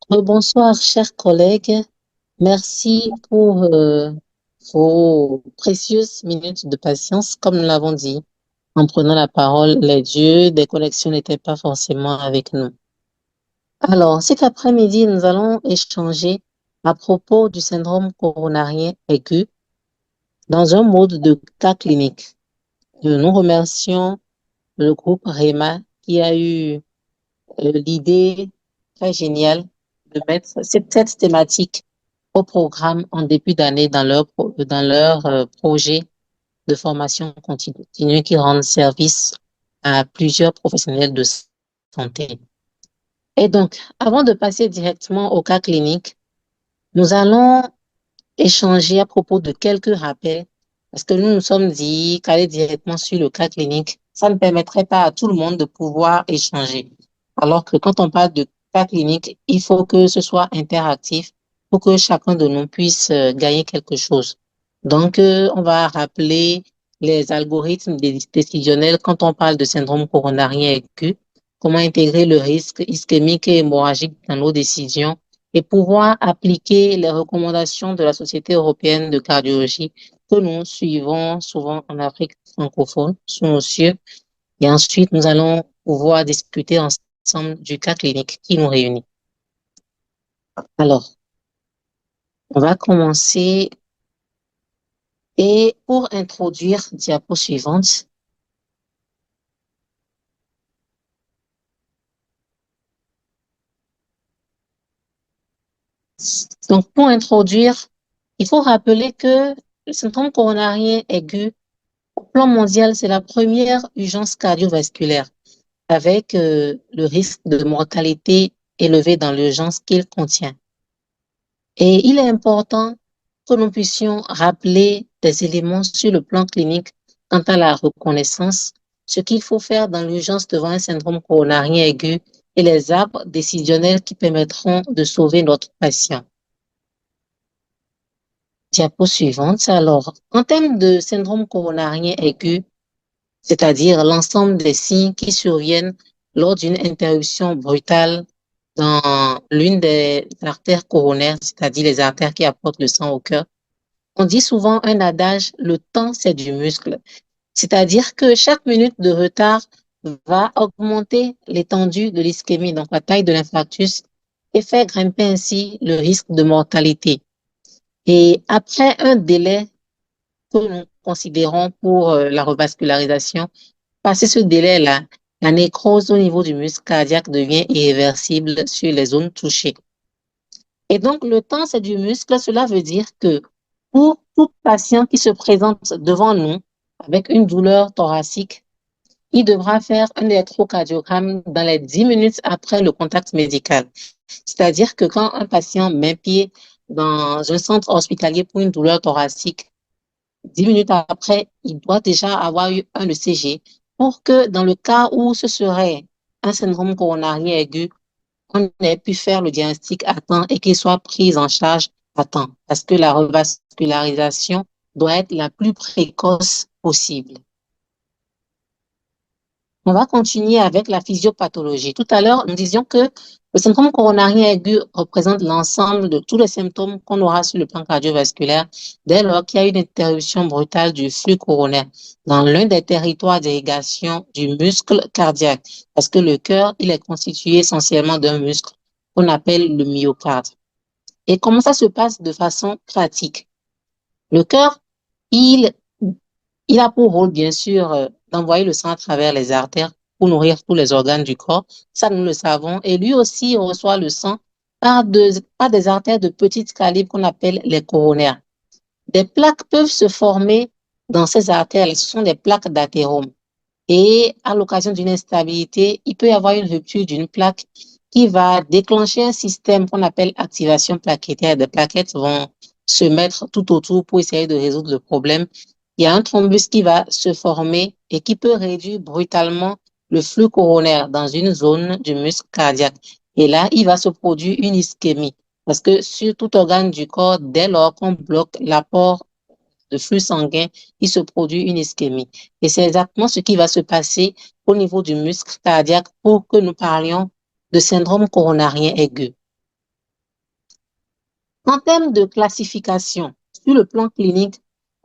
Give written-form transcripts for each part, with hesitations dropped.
Bonsoir, chers collègues. Merci pour vos précieuses minutes de patience. Comme nous l'avons dit, en prenant la parole, les dieux des connexions n'étaient pas forcément avec nous. Alors, cet après-midi, nous allons échanger à propos du syndrome coronarien aigu dans un mode de cas clinique. Nous remercions le groupe REMA qui a eu l'idée très géniale de mettre cette thématique au programme en début d'année dans leur projet de formation continue qui rendent service à plusieurs professionnels de santé. Et donc, avant de passer directement au cas clinique, nous allons échanger à propos de quelques rappels parce que nous nous sommes dit qu'aller directement sur le cas clinique, ça ne permettrait pas à tout le monde de pouvoir échanger. Alors que quand on parle de cas clinique, il faut que ce soit interactif pour que chacun de nous puisse gagner quelque chose. Donc, on va rappeler les algorithmes décisionnels quand on parle de syndrome coronarien aigu, comment intégrer le risque ischémique et hémorragique dans nos décisions et pouvoir appliquer les recommandations de la Société européenne de cardiologie que nous suivons souvent en Afrique francophone sous nos cieux. Et ensuite, nous allons pouvoir discuter ensemble du cas clinique qui nous réunit. Alors, on va commencer et pour introduire, diapo suivante. Donc, pour introduire, il faut rappeler que le syndrome coronarien aigu, au plan mondial, c'est la première urgence cardiovasculaire avec le risque de mortalité élevé dans l'urgence qu'il contient. Et il est important que nous puissions rappeler des éléments sur le plan clinique quant à la reconnaissance, ce qu'il faut faire dans l'urgence devant un syndrome coronarien aigu et les arbres décisionnels qui permettront de sauver notre patient. Diapo suivante. Alors, en termes de syndrome coronarien aigu, c'est-à-dire l'ensemble des signes qui surviennent lors d'une interruption brutale dans l'une des artères coronaires, c'est-à-dire les artères qui apportent le sang au cœur. On dit souvent un adage, le temps c'est du muscle. C'est-à-dire que chaque minute de retard va augmenter l'étendue de l'ischémie, donc la taille de l'infarctus, et faire grimper ainsi le risque de mortalité. Et après un délai que nous considérons pour la revascularisation, passer ce délai-là, la nécrose au niveau du muscle cardiaque devient irréversible sur les zones touchées. Et donc, le temps, c'est du muscle. Cela veut dire que pour tout patient qui se présente devant nous avec une douleur thoracique, il devra faire un électrocardiogramme dans les 10 minutes après le contact médical. C'est-à-dire que quand un patient met pied dans un centre hospitalier pour une douleur thoracique, 10 minutes après, il doit déjà avoir eu un ECG pour que dans le cas où ce serait un syndrome coronarien aigu, on ait pu faire le diagnostic à temps et qu'il soit pris en charge à temps. Parce que la revascularisation doit être la plus précoce possible. On va continuer avec la physiopathologie. Tout à l'heure, nous disions que le syndrome coronarien aigu représente l'ensemble de tous les symptômes qu'on aura sur le plan cardiovasculaire dès lors qu'il y a une interruption brutale du flux coronaire dans l'un des territoires d'irrigation du muscle cardiaque. Parce que le cœur, il est constitué essentiellement d'un muscle qu'on appelle le myocarde. Et comment ça se passe de façon pratique? Le cœur, il il a pour rôle, bien sûr, d'envoyer le sang à travers les artères pour nourrir tous les organes du corps. Ça, nous le savons. Et lui aussi reçoit le sang par des artères de petit calibre qu'on appelle les coronaires. Des plaques peuvent se former dans ces artères. Ce sont des plaques d'athérome. Et à l'occasion d'une instabilité, il peut y avoir une rupture d'une plaque qui va déclencher un système qu'on appelle activation plaquettaire. Des plaquettes vont se mettre tout autour pour essayer de résoudre le problème. Il y a un thrombus qui va se former et qui peut réduire brutalement le flux coronaire dans une zone du muscle cardiaque. Et là, il va se produire une ischémie. Parce que sur tout organe du corps, dès lors qu'on bloque l'apport de flux sanguin, il se produit une ischémie. Et c'est exactement ce qui va se passer au niveau du muscle cardiaque pour que nous parlions de syndrome coronarien aigu. En termes de classification, sur le plan clinique,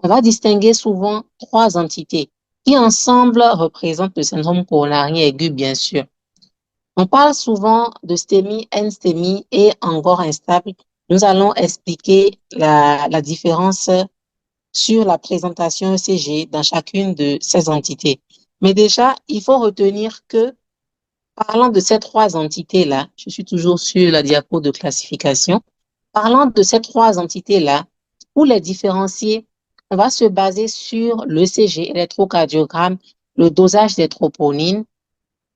on va distinguer souvent trois entités qui ensemble représentent le syndrome coronarien aigu, bien sûr. On parle souvent de STEMI, N-STEMI et encore instable. Nous allons expliquer la différence sur la présentation ECG dans chacune de ces entités. Mais déjà, il faut retenir que, parlant de ces trois entités-là, je suis toujours sur la diapo de classification, parlant de ces trois entités-là, pour les différencier, on va se baser sur l'ECG, électrocardiogramme, le dosage des troponines,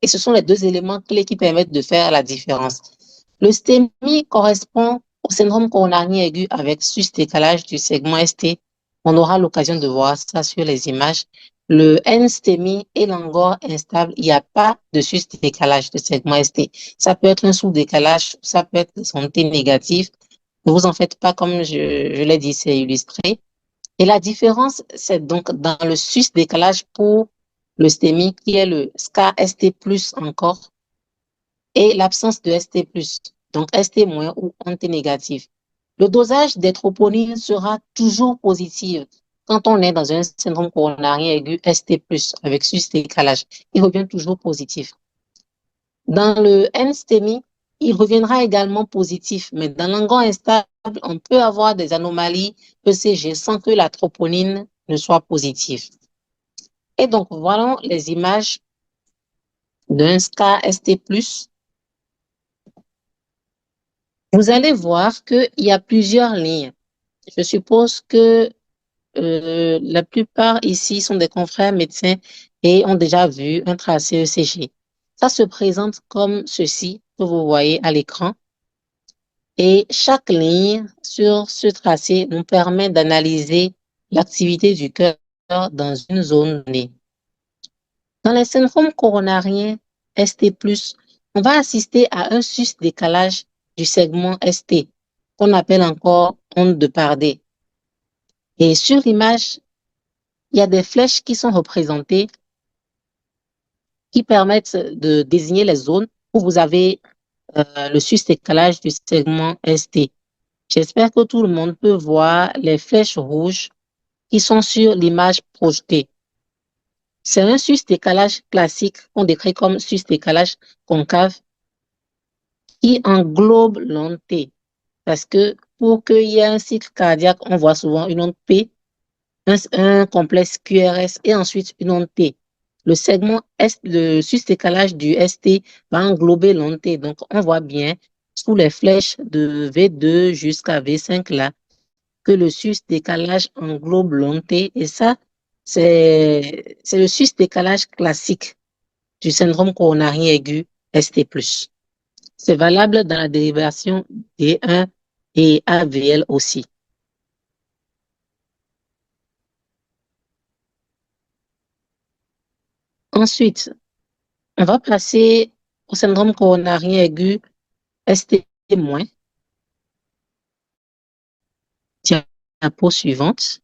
et ce sont les deux éléments clés qui permettent de faire la différence. Le STEMI correspond au syndrome coronarien aigu avec sus-décalage du segment ST. On aura l'occasion de voir ça sur les images. Le N-STEMI et l'angor instable, il n'y a pas de sus-décalage de segment ST. Ça peut être un sous-décalage, ça peut être de santé négative. Ne vous en faites pas, comme je l'ai dit, c'est illustré. Et la différence, c'est donc dans le sus-décalage pour le STEMI, qui est le SCA-ST+, encore, et l'absence de ST+, donc ST- ou anté négatif. Le dosage des troponines sera toujours positif quand on est dans un syndrome coronarien aigu ST+, avec sus-décalage. Il revient toujours positif. Dans le N-STEMI, il reviendra également positif, mais dans l'angon instable, on peut avoir des anomalies ECG sans que la troponine ne soit positive. Et donc, voilà les images d'un SCA-ST+. Vous allez voir qu'il y a plusieurs lignes. Je suppose que la plupart ici sont des confrères médecins et ont déjà vu un tracé ECG. Ça se présente comme ceci, que vous voyez à l'écran. Et chaque ligne sur ce tracé nous permet d'analyser l'activité du cœur dans une zone donnée. Dans les syndromes coronariens ST+, on va assister à un sus-décalage du segment ST, qu'on appelle encore onde de Pardé. Et sur l'image, il y a des flèches qui sont représentées qui permettent de désigner les zones où vous avez le sus-décalage du segment ST. J'espère que tout le monde peut voir les flèches rouges qui sont sur l'image projetée. C'est un sus-décalage classique qu'on décrit comme sus-décalage concave qui englobe l'onde T. Parce que pour qu'il y ait un cycle cardiaque, on voit souvent une onde P, un complexe QRS et ensuite une onde T. Le segment le sus-décalage du ST va englober l'onde T. Donc, on voit bien sous les flèches de V2 jusqu'à V5 là, que le sus-décalage englobe l'onde T. Et ça, c'est le sus-décalage classique du syndrome coronarien aigu ST+. C'est valable dans la dérivation D1 et AVL aussi. Ensuite, on va passer au syndrome coronarien aigu ST-, diapo suivante.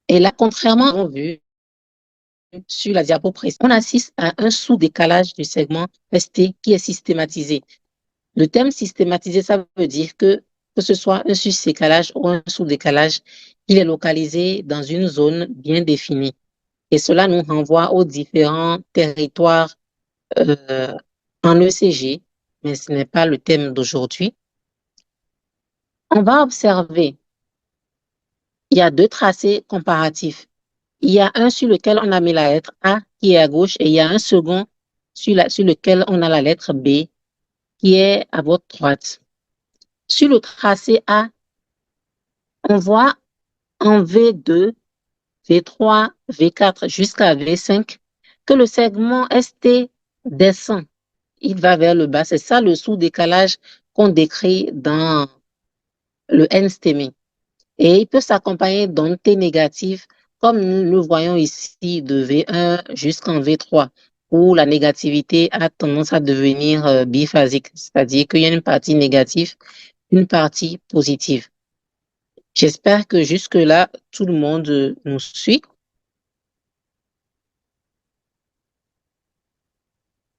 Et là, contrairement à ce qu'on a vu sur la diapo précédente, on assiste à un sous-décalage du segment ST qui est systématisé. Le terme systématisé, ça veut dire que ce soit un sus-décalage ou un sous-décalage, il est localisé dans une zone bien définie. Et cela nous renvoie aux différents territoires euh, en ECG, mais ce n'est pas le thème d'aujourd'hui. On va observer, il y a deux tracés comparatifs. Il y a un sur lequel on a mis la lettre A qui est à gauche et il y a un second sur lequel on a la lettre B qui est à votre droite. Sur le tracé A, on voit en V2, V3, V4 jusqu'à V5 que le segment ST descend. Il va vers le bas. C'est ça le sous-décalage qu'on décrit dans le N-STEMI. Et il peut s'accompagner d'ondes T négatives, comme nous le voyons ici de V1 jusqu'en V3, où la négativité a tendance à devenir biphasique, c'est-à-dire qu'il y a une partie négative, une partie positive. J'espère que jusque-là, tout le monde nous suit.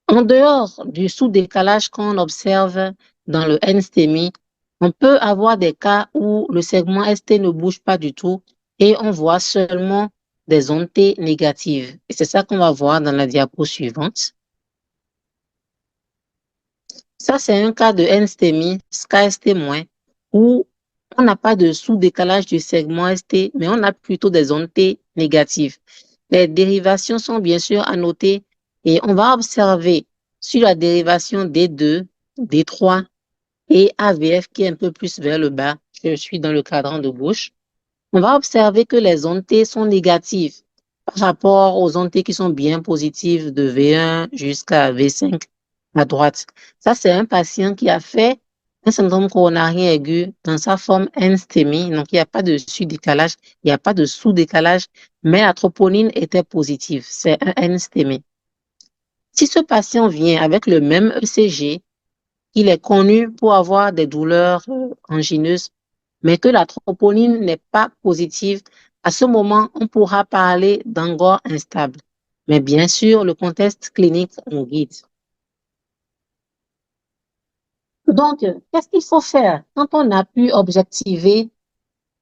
En dehors du sous-décalage qu'on observe dans le NSTEMI, on peut avoir des cas où le segment ST ne bouge pas du tout et on voit seulement des ondes T négatives. Et c'est ça qu'on va voir dans la diapo suivante. Ça, c'est un cas de NSTEMI, SK-ST-, où on n'a pas de sous-décalage du segment ST, mais on a plutôt des ondes T négatives. Les dérivations sont bien sûr à noter et on va observer sur la dérivation D2, D3 et AVF qui est un peu plus vers le bas. Je suis dans le cadran de gauche. On va observer que les ondes T sont négatives par rapport aux ondes T qui sont bien positives de V1 jusqu'à V5 à droite. Ça, c'est un patient qui a fait un syndrome coronarien aigu dans sa forme NSTEMI. Donc, il n'y a pas de sous-décalage, il n'y a pas de sous-décalage, mais la troponine était positive. C'est un NSTEMI. Si ce patient vient avec le même ECG, il est connu pour avoir des douleurs angineuses, mais que la troponine n'est pas positive, à ce moment, on pourra parler d'angor instable. Mais bien sûr, le contexte clinique nous guide. Donc, qu'est-ce qu'il faut faire quand on a pu objectiver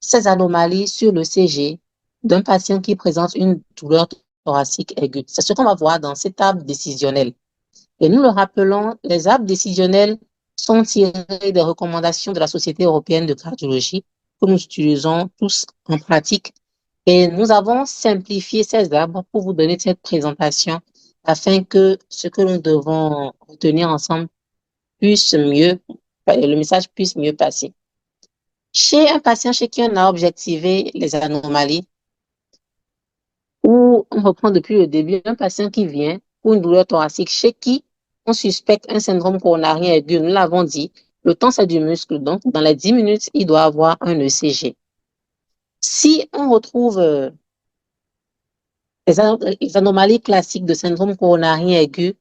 ces anomalies sur le CG d'un patient qui présente une douleur thoracique aiguë? C'est ce qu'on va voir dans cette table décisionnelle. Et nous le rappelons, les arbres décisionnels sont tirés des recommandations de la Société européenne de cardiologie que nous utilisons tous en pratique. Et nous avons simplifié ces arbres pour vous donner cette présentation afin que ce que nous devons retenir ensemble puisse mieux, le message puisse mieux passer. Chez un patient chez qui on a objectivé les anomalies, ou on reprend depuis le début, un patient qui vient pour une douleur thoracique chez qui on suspecte un syndrome coronarien aigu, nous l'avons dit, le temps c'est du muscle, donc dans les 10 minutes, il doit avoir un ECG. Si on retrouve les anomalies classiques de syndrome coronarien aigu,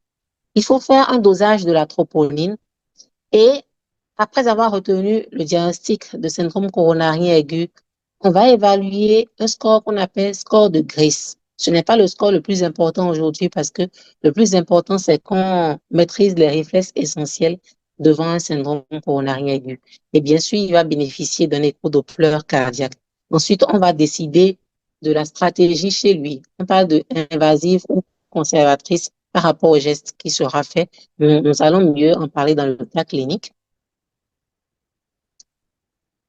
il faut faire un dosage de la troponine et après avoir retenu le diagnostic de syndrome coronarien aigu, on va évaluer un score qu'on appelle score de Grace. Ce n'est pas le score le plus important aujourd'hui parce que le plus important, c'est qu'on maîtrise les réflexes essentiels devant un syndrome coronarien aigu. Et bien sûr, il va bénéficier d'un écho-doppler cardiaque. Ensuite, on va décider de la stratégie chez lui. On parle de invasive ou conservatrice par rapport au geste qui sera fait. Nous allons mieux en parler dans le cas clinique.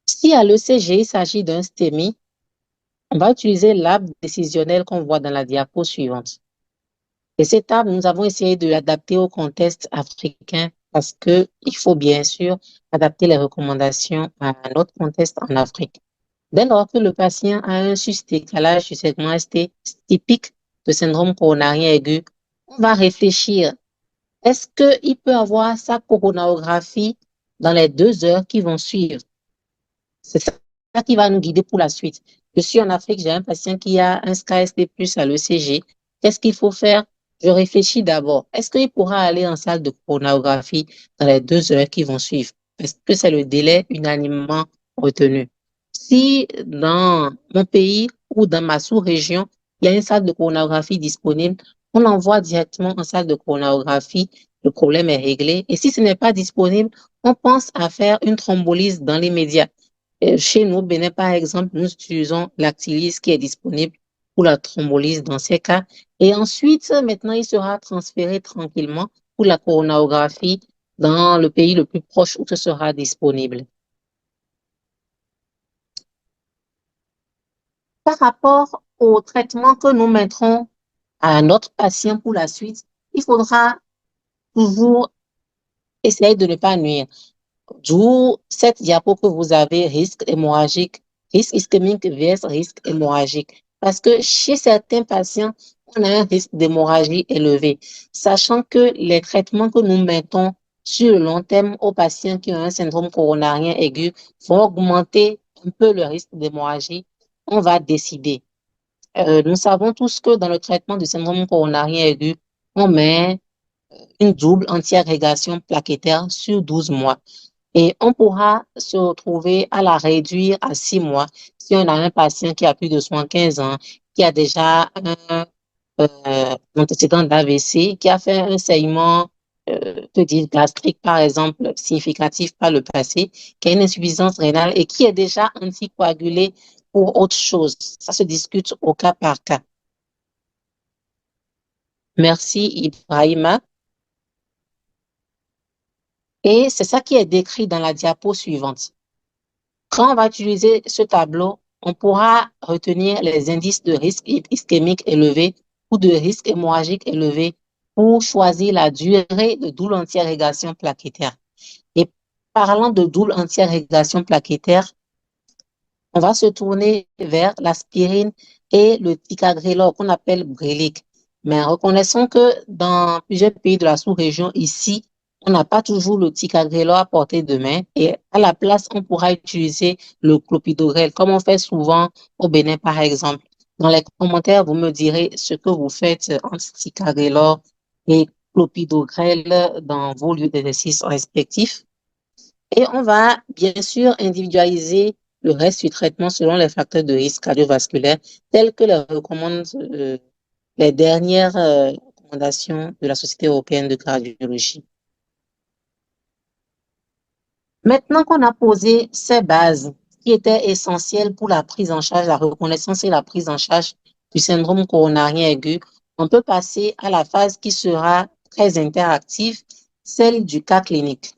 Si à l'ECG, il s'agit d'un STEMI, on va utiliser l'arbre décisionnel qu'on voit dans la diapo suivante. Et cette arbre, nous avons essayé de l'adapter au contexte africain parce que il faut bien sûr adapter les recommandations à notre contexte en Afrique. Dès lors que le patient a un sus-décalage du segment ST typique de syndrome coronarien aigu, on va réfléchir. Est-ce qu'il peut avoir sa coronarographie dans les 2 heures qui vont suivre? C'est ça qui va nous guider pour la suite. Je suis en Afrique, j'ai un patient qui a un SKSD plus à l'ECG. Qu'est-ce qu'il faut faire? Je réfléchis d'abord. Est-ce qu'il pourra aller en salle de coronarographie dans les 2 heures qui vont suivre? Est-ce que c'est le délai unanimement retenu? Si dans mon pays ou dans ma sous-région, il y a une salle de coronarographie disponible, on envoie directement en salle de coronarographie, le problème est réglé. Et si ce n'est pas disponible, on pense à faire une thrombolyse dans les médias. Chez nous, au Bénin, par exemple, nous utilisons l'actilis qui est disponible pour la thrombolyse dans ces cas. Et ensuite, maintenant, il sera transféré tranquillement pour la coronarographie dans le pays le plus proche où ce sera disponible. Par rapport au traitement que nous mettrons à notre patient pour la suite, il faudra toujours essayer de ne pas nuire. D'où cette diapo que vous avez, risque hémorragique, risque ischémique vs risque hémorragique. Parce que chez certains patients, on a un risque d'hémorragie élevé, sachant que les traitements que nous mettons sur le long terme aux patients qui ont un syndrome coronarien aigu vont augmenter un peu le risque d'hémorragie. On va décider. Nous savons tous que dans le traitement du syndrome coronarien aigu, on met une double antiagrégation plaquettaire sur 12 mois. Et on pourra se retrouver à la réduire à 6 mois si on a un patient qui a plus de 75 ans, qui a déjà un antécédent d'AVC, qui a fait un saignement, que dire, gastrique, par exemple, significatif par le passé, qui a une insuffisance rénale et qui est déjà anticoagulé pour autre chose. Ça se discute au cas par cas. Merci, Ibrahima. Et c'est ça qui est décrit dans la diapo suivante. Quand on va utiliser ce tableau, on pourra retenir les indices de risque ischémique élevé ou de risque hémorragique élevé pour choisir la durée de double anti-agrégation plaquettaire. Et parlant de double anti-agrégation plaquettaire, on va se tourner vers l'aspirine et le ticagrelor qu'on appelle Brilique. Mais reconnaissons que dans plusieurs pays de la sous-région, ici, on n'a pas toujours le ticagrelor à portée de main et à la place, on pourra utiliser le clopidogrel comme on fait souvent au Bénin, par exemple. Dans les commentaires, vous me direz ce que vous faites entre ticagrelor et clopidogrel dans vos lieux d'exercice respectifs. Et on va bien sûr individualiser le reste du traitement selon les facteurs de risque cardiovasculaire tels que les recommandent les dernières recommandations de la Société européenne de cardiologie. Maintenant qu'on a posé ces bases qui étaient essentielles pour la prise en charge, la reconnaissance et la prise en charge du syndrome coronarien aigu, on peut passer à la phase qui sera très interactive, celle du cas clinique.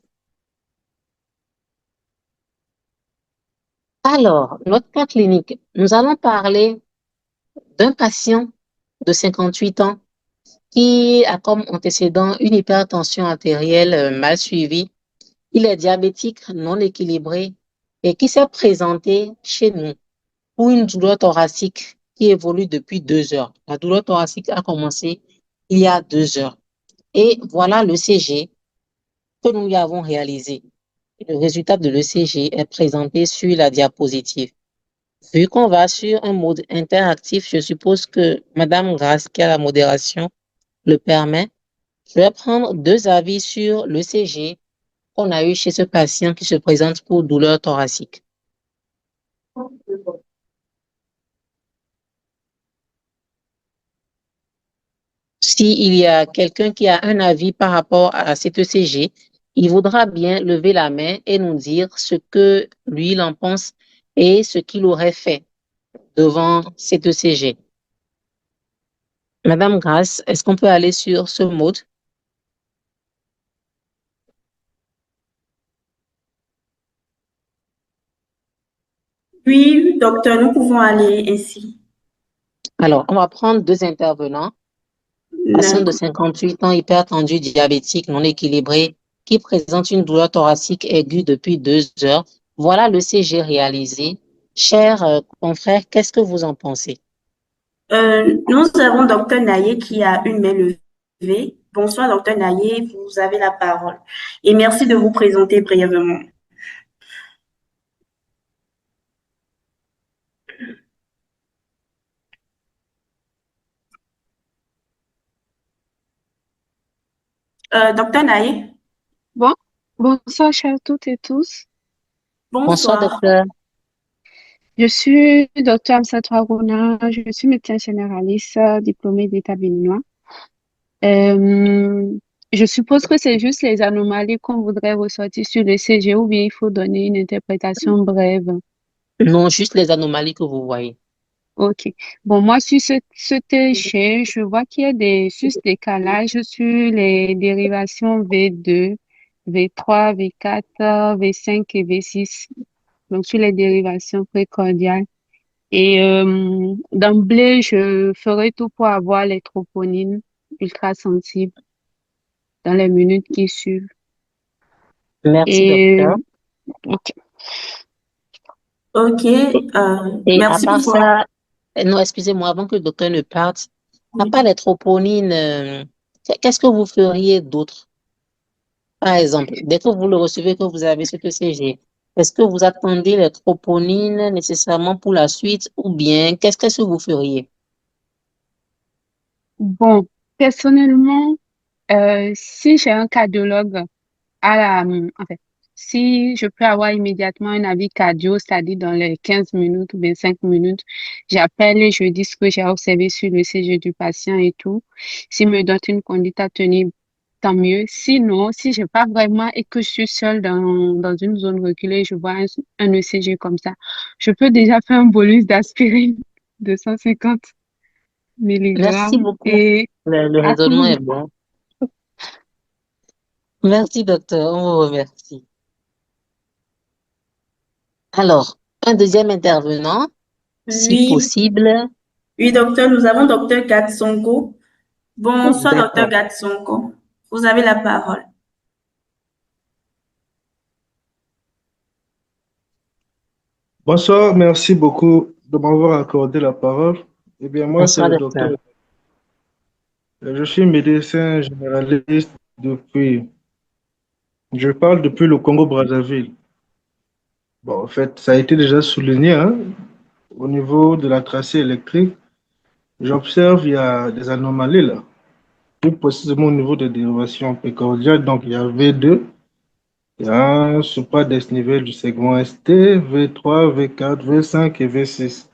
Alors, notre cas clinique, nous allons parler d'un patient de 58 ans qui a comme antécédent une hypertension artérielle mal suivie. Il est diabétique non équilibré et qui s'est présenté chez nous pour une douleur thoracique qui évolue depuis 2 heures. La douleur thoracique a commencé il y a 2 heures. Et voilà l'ECG que nous lui avons réalisé. Le résultat de l'ECG est présenté sur la diapositive. Vu qu'on va sur un mode interactif, je suppose que Madame Grace, qui a la modération, le permet. Je vais prendre 2 avis sur l'ECG qu'on a eu chez ce patient qui se présente pour douleur thoracique. S'il y a quelqu'un qui a un avis par rapport à cet ECG, il voudra bien lever la main et nous dire ce que lui, il en pense et ce qu'il aurait fait devant cet ECG. Madame Grace, est-ce qu'on peut aller sur ce mode? Oui, docteur, nous pouvons aller ainsi. Alors, on va prendre 2 intervenants. Patient de D'accord. 58 ans, hypertendu, diabétique, non équilibré, qui présente une douleur thoracique aiguë depuis 2 heures. Voilà le CG réalisé. Chers confrères, qu'est-ce que vous en pensez? Nous avons docteur Naye qui a une main levée. Bonsoir, docteur Naye, vous avez la parole. Et merci de vous présenter brièvement. Docteur Naye, Bon, bonsoir, chers toutes et tous. Bonsoir, bonsoir. docteur. Je suis docteur Amsatou Aruna, je suis médecin généraliste diplômé d'État béninois. Euh, je suppose que c'est juste les anomalies qu'on voudrait ressortir sur le CG ou bien il faut donner une interprétation brève. Non, juste les anomalies que vous voyez. Ok. Bon, moi, sur ce TG, je vois qu'il y a des sus décalages sur les dérivations V2, V3, V4, V5 et V6. Donc, sur les dérivations précordiales. Et d'emblée, je ferai tout pour avoir les troponines ultra sensibles dans les minutes qui suivent. Merci, Et docteur. ok. OK. Et à Merci part pour votre... ça, non, excusez-moi, avant que le docteur ne parte, à Oui. part les troponines, qu'est-ce que vous feriez d'autre? Par exemple, dès que vous le recevez, que vous avez ce ECG, est-ce que vous attendez les troponines nécessairement pour la suite ou bien qu'est-ce que vous feriez? Bon, personnellement, si j'ai un cardiologue à la, en fait, si je peux avoir immédiatement un avis cardio, c'est-à-dire dans les 15 minutes ou 25 minutes, j'appelle et je dis ce que j'ai observé sur le CG du patient et tout. S'il me donne une conduite à tenir, tant mieux. Sinon, si j'ai pas vraiment et que je suis seule dans une zone reculée, je vois un ECG comme ça, je peux déjà faire un bolus d'aspirine de 150 Merci milligrammes beaucoup. et Le à tout raisonnement moment. est bon. Merci, docteur. On vous remercie. Alors, un deuxième intervenant, si Oui, possible. oui, docteur, nous avons docteur Gatsongo. Bonsoir, docteur D'accord. Gatsongo. Vous avez la parole. Bonsoir, merci beaucoup de m'avoir accordé la parole. Eh bien, moi, c'est Bonsoir, le docteur. docteur. Je suis médecin généraliste depuis, je parle depuis le Congo-Brazzaville. Bon, en fait, ça a été déjà souligné, hein, au niveau de la tracée électrique. J'observe, il y a des anomalies là, plus précisément au niveau des dérivations précordiales. Donc, il y a V2, il y a un supradesnivel du segment ST, V3, V4, V5 et V6.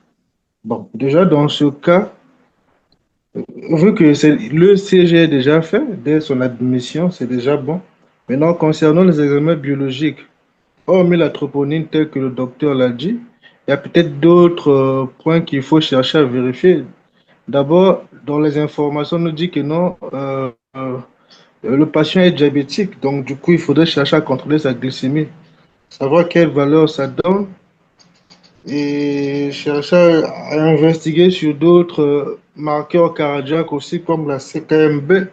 Bon, déjà, dans ce cas, vu que le CG est déjà fait, dès son admission, c'est déjà bon. Maintenant, concernant les examens biologiques, hormis la troponine telle que le docteur l'a dit, il y a peut-être d'autres points qu'il faut chercher à vérifier. D'abord, dans les informations, on nous dit que non, le patient est diabétique, donc du coup, il faudrait chercher à contrôler sa glycémie, savoir quelle valeur ça donne et chercher à investiguer sur d'autres marqueurs cardiaques aussi, comme la CKMB.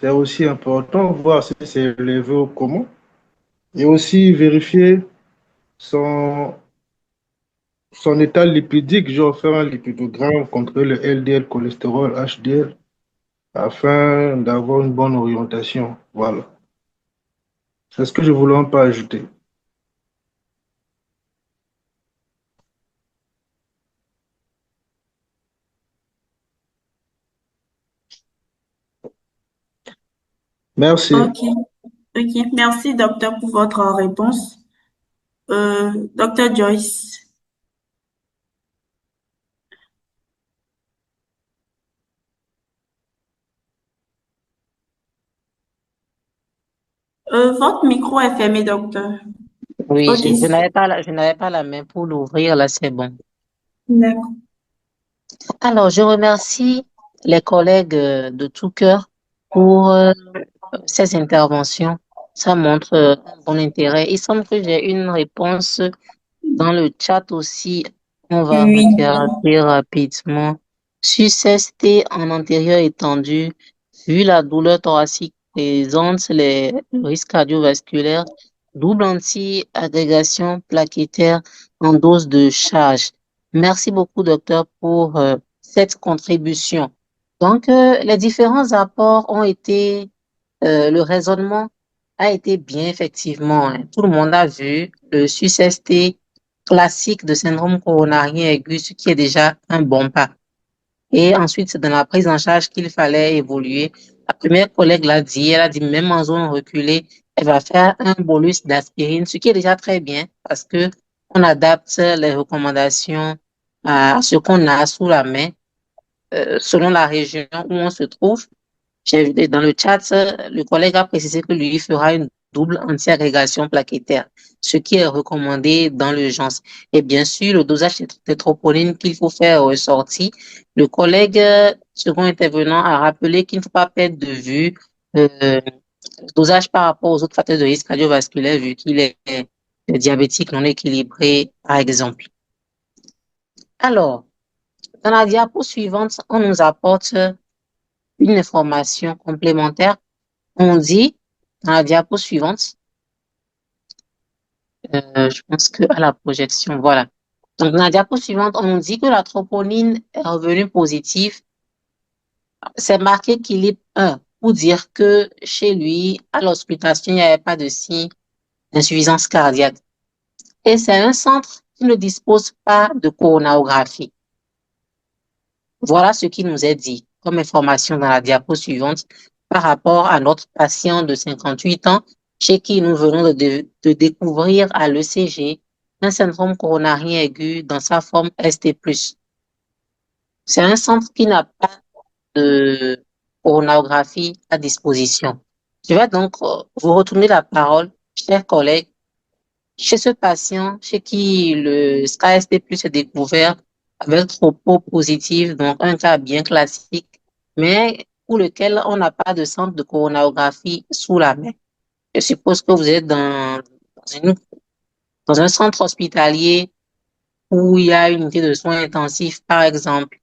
C'est aussi important, voir si c'est élevé ou comment. Et aussi vérifier son, son état lipidique, genre faire un lipidogramme, contrôler le LDL, cholestérol, HDL, afin d'avoir une bonne orientation. Voilà. C'est ce que je voulais un peu ajouter. Merci. Ok, ok. Merci, docteur, pour votre réponse. Docteur Joyce, votre micro est fermé, docteur. Oui, Otis. je n'avais pas la main pour l'ouvrir, là, c'est bon. D'accord. Alors, je remercie les collègues de tout cœur pour ces interventions. Ça montre un bon intérêt. Il semble que j'ai une réponse dans le chat aussi. On va Oui. regarder rapidement. Suscesté en antérieur étendu, vu la douleur thoracique présente, le risque cardiovasculaire, double anti-agrégation plaquettaire en dose de charge. Merci beaucoup, docteur, pour cette contribution. Donc, les différents apports ont été, le raisonnement a été bien, effectivement, hein. Tout le monde a vu le SUSST classique de syndrome coronarien aigu, ce qui est déjà un bon pas. Et ensuite, c'est dans la prise en charge qu'il fallait évoluer. La première collègue l'a dit, elle a dit même en zone reculée, elle va faire un bolus d'aspirine, ce qui est déjà très bien parce que on adapte les recommandations à ce qu'on a sous la main, selon la région où on se trouve. J'ai vu dans le chat, le collègue a précisé que lui fera une double anti-agrégation plaquettaire, ce qui est recommandé dans l'urgence. Et bien sûr, le dosage de troponine qu'il faut faire ressortir. Le collègue, second intervenant, a rappelé qu'il ne faut pas perdre de vue le dosage par rapport aux autres facteurs de risque cardiovasculaire, vu qu'il est diabétique non équilibré, par exemple. Alors, dans la diapo suivante, on nous apporte une information complémentaire. On dit, dans la diapo suivante, je pense que à la projection, voilà. Donc, dans la diapo suivante, on dit que la troponine est revenue positive. C'est marqué équilibre 1 pour dire que chez lui, à l'auscultation, il n'y avait pas de signe d'insuffisance cardiaque. Et c'est un centre qui ne dispose pas de coronarographie. Voilà ce qui nous est dit comme information dans la diapo suivante par rapport à notre patient de 58 ans chez qui nous venons de découvrir à l'ECG un syndrome coronarien aigu dans sa forme ST+. C'est un centre qui n'a pas de coronarographie à disposition. Je vais donc vous retourner la parole, chers collègues, chez ce patient chez qui le SCAST+ est découvert avec tropo positif, donc un cas bien classique, mais pour lequel on n'a pas de centre de coronarographie sous la main. Je suppose que vous êtes dans un centre hospitalier où il y a une unité de soins intensifs, par exemple.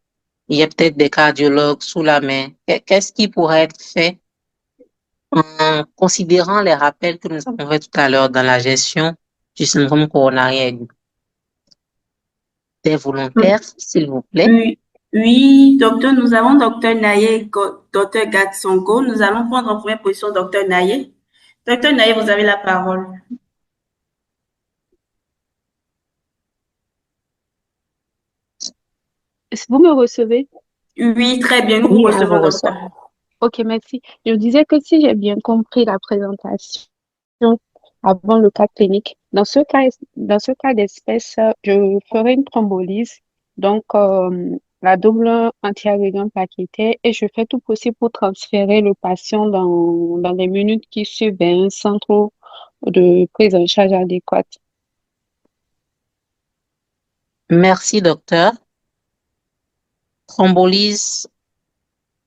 Il y a peut-être des cardiologues sous la main. Qu'est-ce qui pourrait être fait en considérant les rappels que nous avons fait tout à l'heure dans la gestion du syndrome coronarien aigu? Des volontaires, s'il vous plaît. Oui, oui, docteur, nous avons docteur Naye et docteur Gatsongo. Nous allons prendre en première position docteur Naye. Docteur Naye, vous avez la parole. Est-ce que vous me recevez? Oui, très bien, nous vous Oui, on recevons, vous docteur. reçoit. Ok, merci. Je disais que si j'ai bien compris la présentation avant le cas clinique, dans ce cas d'espèce, je ferai une thrombolyse, donc la double antiagrégat plaquettaire, et je fais tout possible pour transférer le patient dans les minutes qui suivent vers un centre de prise en charge adéquate. Merci, docteur. Thrombolyse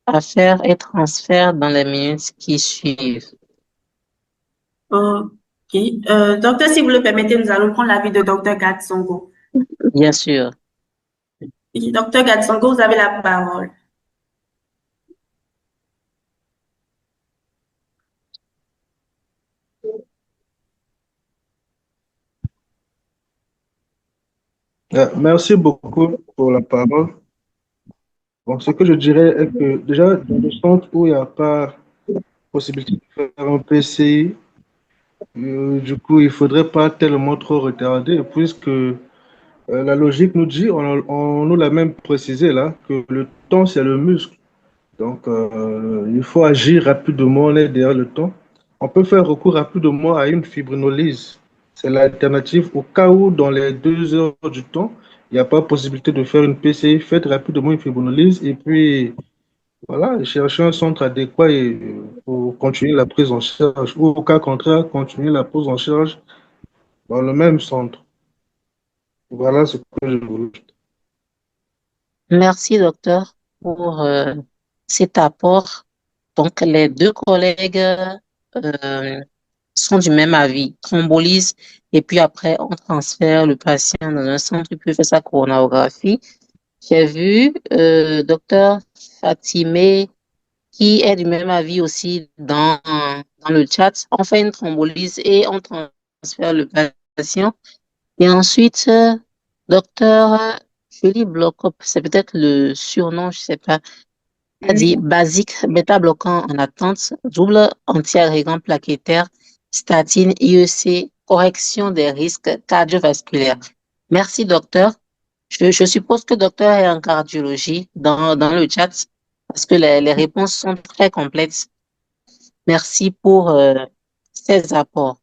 à faire et transfert dans les minutes qui suivent. Ok. Docteur, si vous le permettez, nous allons prendre l'avis de docteur Gatsongo. Bien sûr. Oui, docteur Gatsongo, vous avez la parole. Merci beaucoup pour la parole. Bon, ce que je dirais est que déjà, dans le centre où il n'y a pas possibilité de faire un PCI, du coup, il ne faudrait pas tellement trop retarder, puisque la logique nous dit, on nous l'a même précisé là, que le temps, c'est le muscle. Donc, il faut agir rapidement, on est derrière le temps. On peut faire recours rapidement à une fibrinolyse. C'est l'alternative au cas où, dans les 2 heures du temps, il n'y a pas possibilité de faire une PCI. Faites rapidement une fibrinolyse et puis, voilà, cherchez un centre adéquat pour continuer la prise en charge. Ou au cas contraire, continuer la prise en charge dans le même centre. Voilà ce que je voulais. Merci, docteur, pour cet apport. Donc, les deux collègues sont du même avis. Thrombolyse, et puis après, on transfère le patient dans un centre qui peut faire sa coronarographie. J'ai vu docteur Fatimé qui est du même avis aussi dans le chat. On fait une thrombolyse et on transfère le patient. Et ensuite, docteur Julie Blocop, c'est peut-être le surnom, je sais pas, a dit Oui. basique, bêta-bloquant en attente, double antiagrégant plaquettaire, statine, IEC, correction des risques cardiovasculaires. Merci, docteur. Je suppose que docteur est en cardiologie dans le chat parce que les réponses sont très complètes. Merci pour ces apports.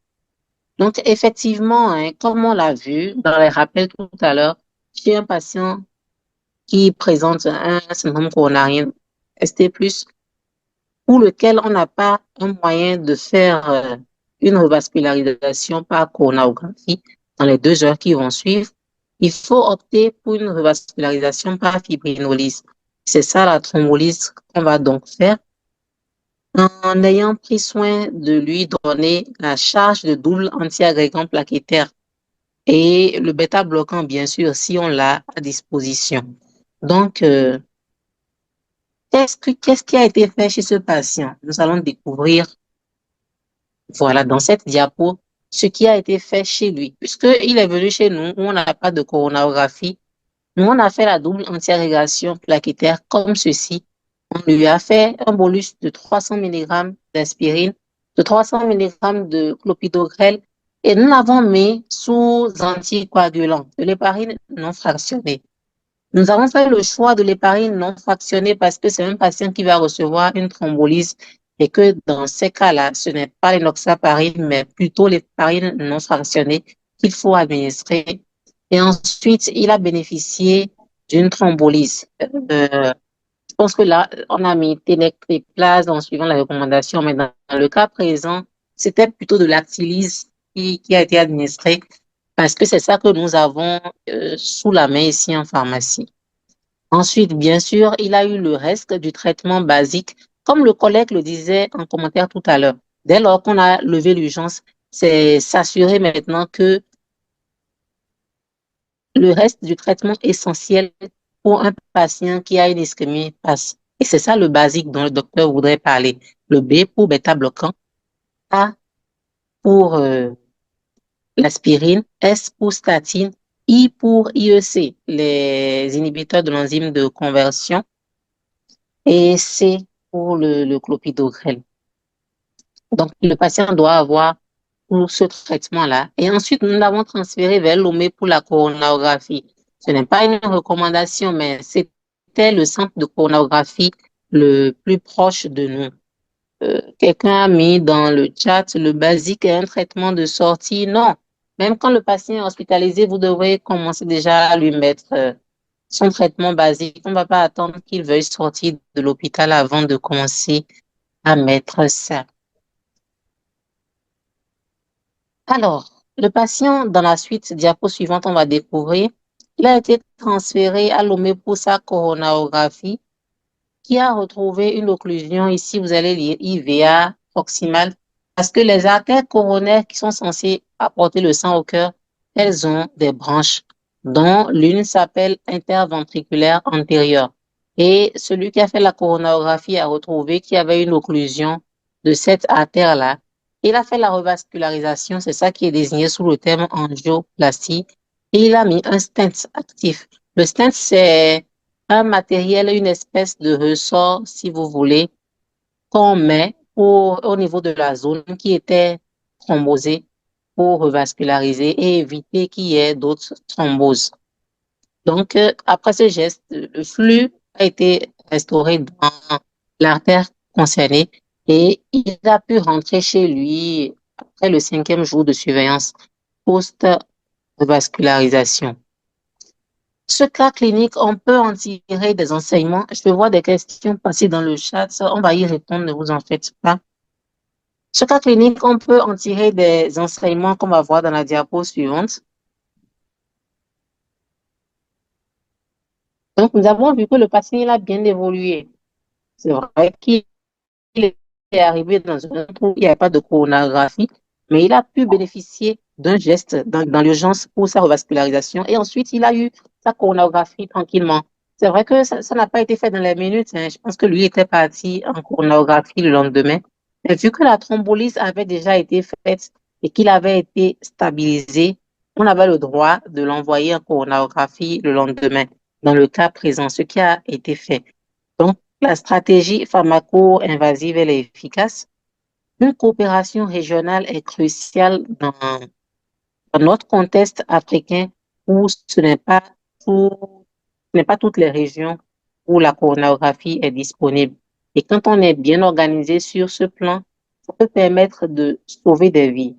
Donc, effectivement, hein, comme on l'a vu dans les rappels tout à l'heure, chez un patient qui présente un syndrome coronarien ST+, pour lequel on n'a pas un moyen de faire une revascularisation par coronarographie dans les 2 heures qui vont suivre, il faut opter pour une revascularisation par fibrinolyse. C'est ça la thrombolyse qu'on va donc faire en ayant pris soin de lui donner la charge de double antiagrégant plaquettaire et le bêta-bloquant, bien sûr, si on l'a à disposition. Donc, qu'est-ce qui a été fait chez ce patient? Nous allons découvrir, voilà, dans cette diapo, ce qui a été fait chez lui. Puisqu'il est venu chez nous, où on n'a pas de coronarographie, nous, on a fait la double antiagrégation plaquettaire comme ceci. On lui a fait un bolus de 300 mg d'aspirine, de 300 mg de clopidogrel, et nous l'avons mis sous anticoagulant, de l'héparine non fractionnée. Nous avons fait le choix de l'héparine non fractionnée parce que c'est un patient qui va recevoir une thrombolyse et que dans ces cas-là, ce n'est pas l'enoxaparine, mais plutôt l'héparine non fractionnée qu'il faut administrer. Et ensuite, il a bénéficié d'une thrombolyse. Je pense que là, on a mis Ténècréplase en suivant la recommandation, mais dans le cas présent, c'était plutôt de l'actylyse qui a été administrée parce que c'est ça que nous avons sous la main ici en pharmacie. Ensuite, bien sûr, il a eu le reste du traitement basique, comme le collègue le disait en commentaire tout à l'heure. Dès lors qu'on a levé l'urgence, c'est s'assurer maintenant que le reste du traitement essentiel pour un patient qui a une ischémie passe. Et c'est ça le basique dont le docteur voudrait parler. Le B pour bêta-bloquant, A pour l'aspirine, S pour statine, I pour IEC, les inhibiteurs de l'enzyme de conversion, et C pour le clopidogrel. Donc, le patient doit avoir pour ce traitement-là. Et ensuite, nous l'avons transféré vers Lomé pour la coronarographie. Ce n'est pas une recommandation, mais c'était le centre de coronarographie le plus proche de nous. Quelqu'un a mis dans le chat le basique et un traitement de sortie. Non. Même quand le patient est hospitalisé, vous devrez commencer déjà à lui mettre son traitement basique. On ne va pas attendre qu'il veuille sortir de l'hôpital avant de commencer à mettre ça. Alors, le patient, dans la suite, diapo suivante, on va découvrir, il a été transféré à Lomé pour sa coronarographie, qui a retrouvé une occlusion. Ici, vous allez lire IVA proximale, parce que les artères coronaires qui sont censées apporter le sang au cœur, elles ont des branches, dont l'une s'appelle interventriculaire antérieure. Et celui qui a fait la coronarographie a retrouvé qu'il y avait une occlusion de cette artère-là. Il a fait la revascularisation, c'est ça qui est désigné sous le terme angioplastie, et il a mis un stent actif. Le stent, c'est un matériel, une espèce de ressort, si vous voulez, qu'on met au niveau de la zone qui était thrombosée pour revasculariser et éviter qu'il y ait d'autres thromboses. Donc, après ce geste, le flux a été restauré dans l'artère concernée et il a pu rentrer chez lui après le 5e jour de surveillance post-revascularisation. Ce cas clinique, on peut en tirer des enseignements. Je vois des questions passer dans le chat. On va y répondre, ne vous en faites pas. Ce cas clinique, on peut en tirer des enseignements qu'on va voir dans la diapo suivante. Donc, nous avons vu que le patient il a bien évolué. C'est vrai qu'il est arrivé dans un endroit où il n'y avait pas de coronarographie, mais il a pu bénéficier d'un geste dans l'urgence pour sa revascularisation et ensuite il a eu sa coronarographie tranquillement. C'est vrai que ça n'a pas été fait dans les minutes, hein. Je pense que lui était parti en coronarographie le lendemain. Mais vu que la thrombolyse avait déjà été faite et qu'il avait été stabilisé, on avait le droit de l'envoyer en coronarographie le lendemain, dans le cas présent, ce qui a été fait. Donc, la stratégie pharmaco-invasive, elle est efficace. Une coopération régionale est cruciale dans notre contexte africain où ce n'est pas toutes les régions où la coronarographie est disponible. Et quand on est bien organisé sur ce plan, ça peut permettre de sauver des vies.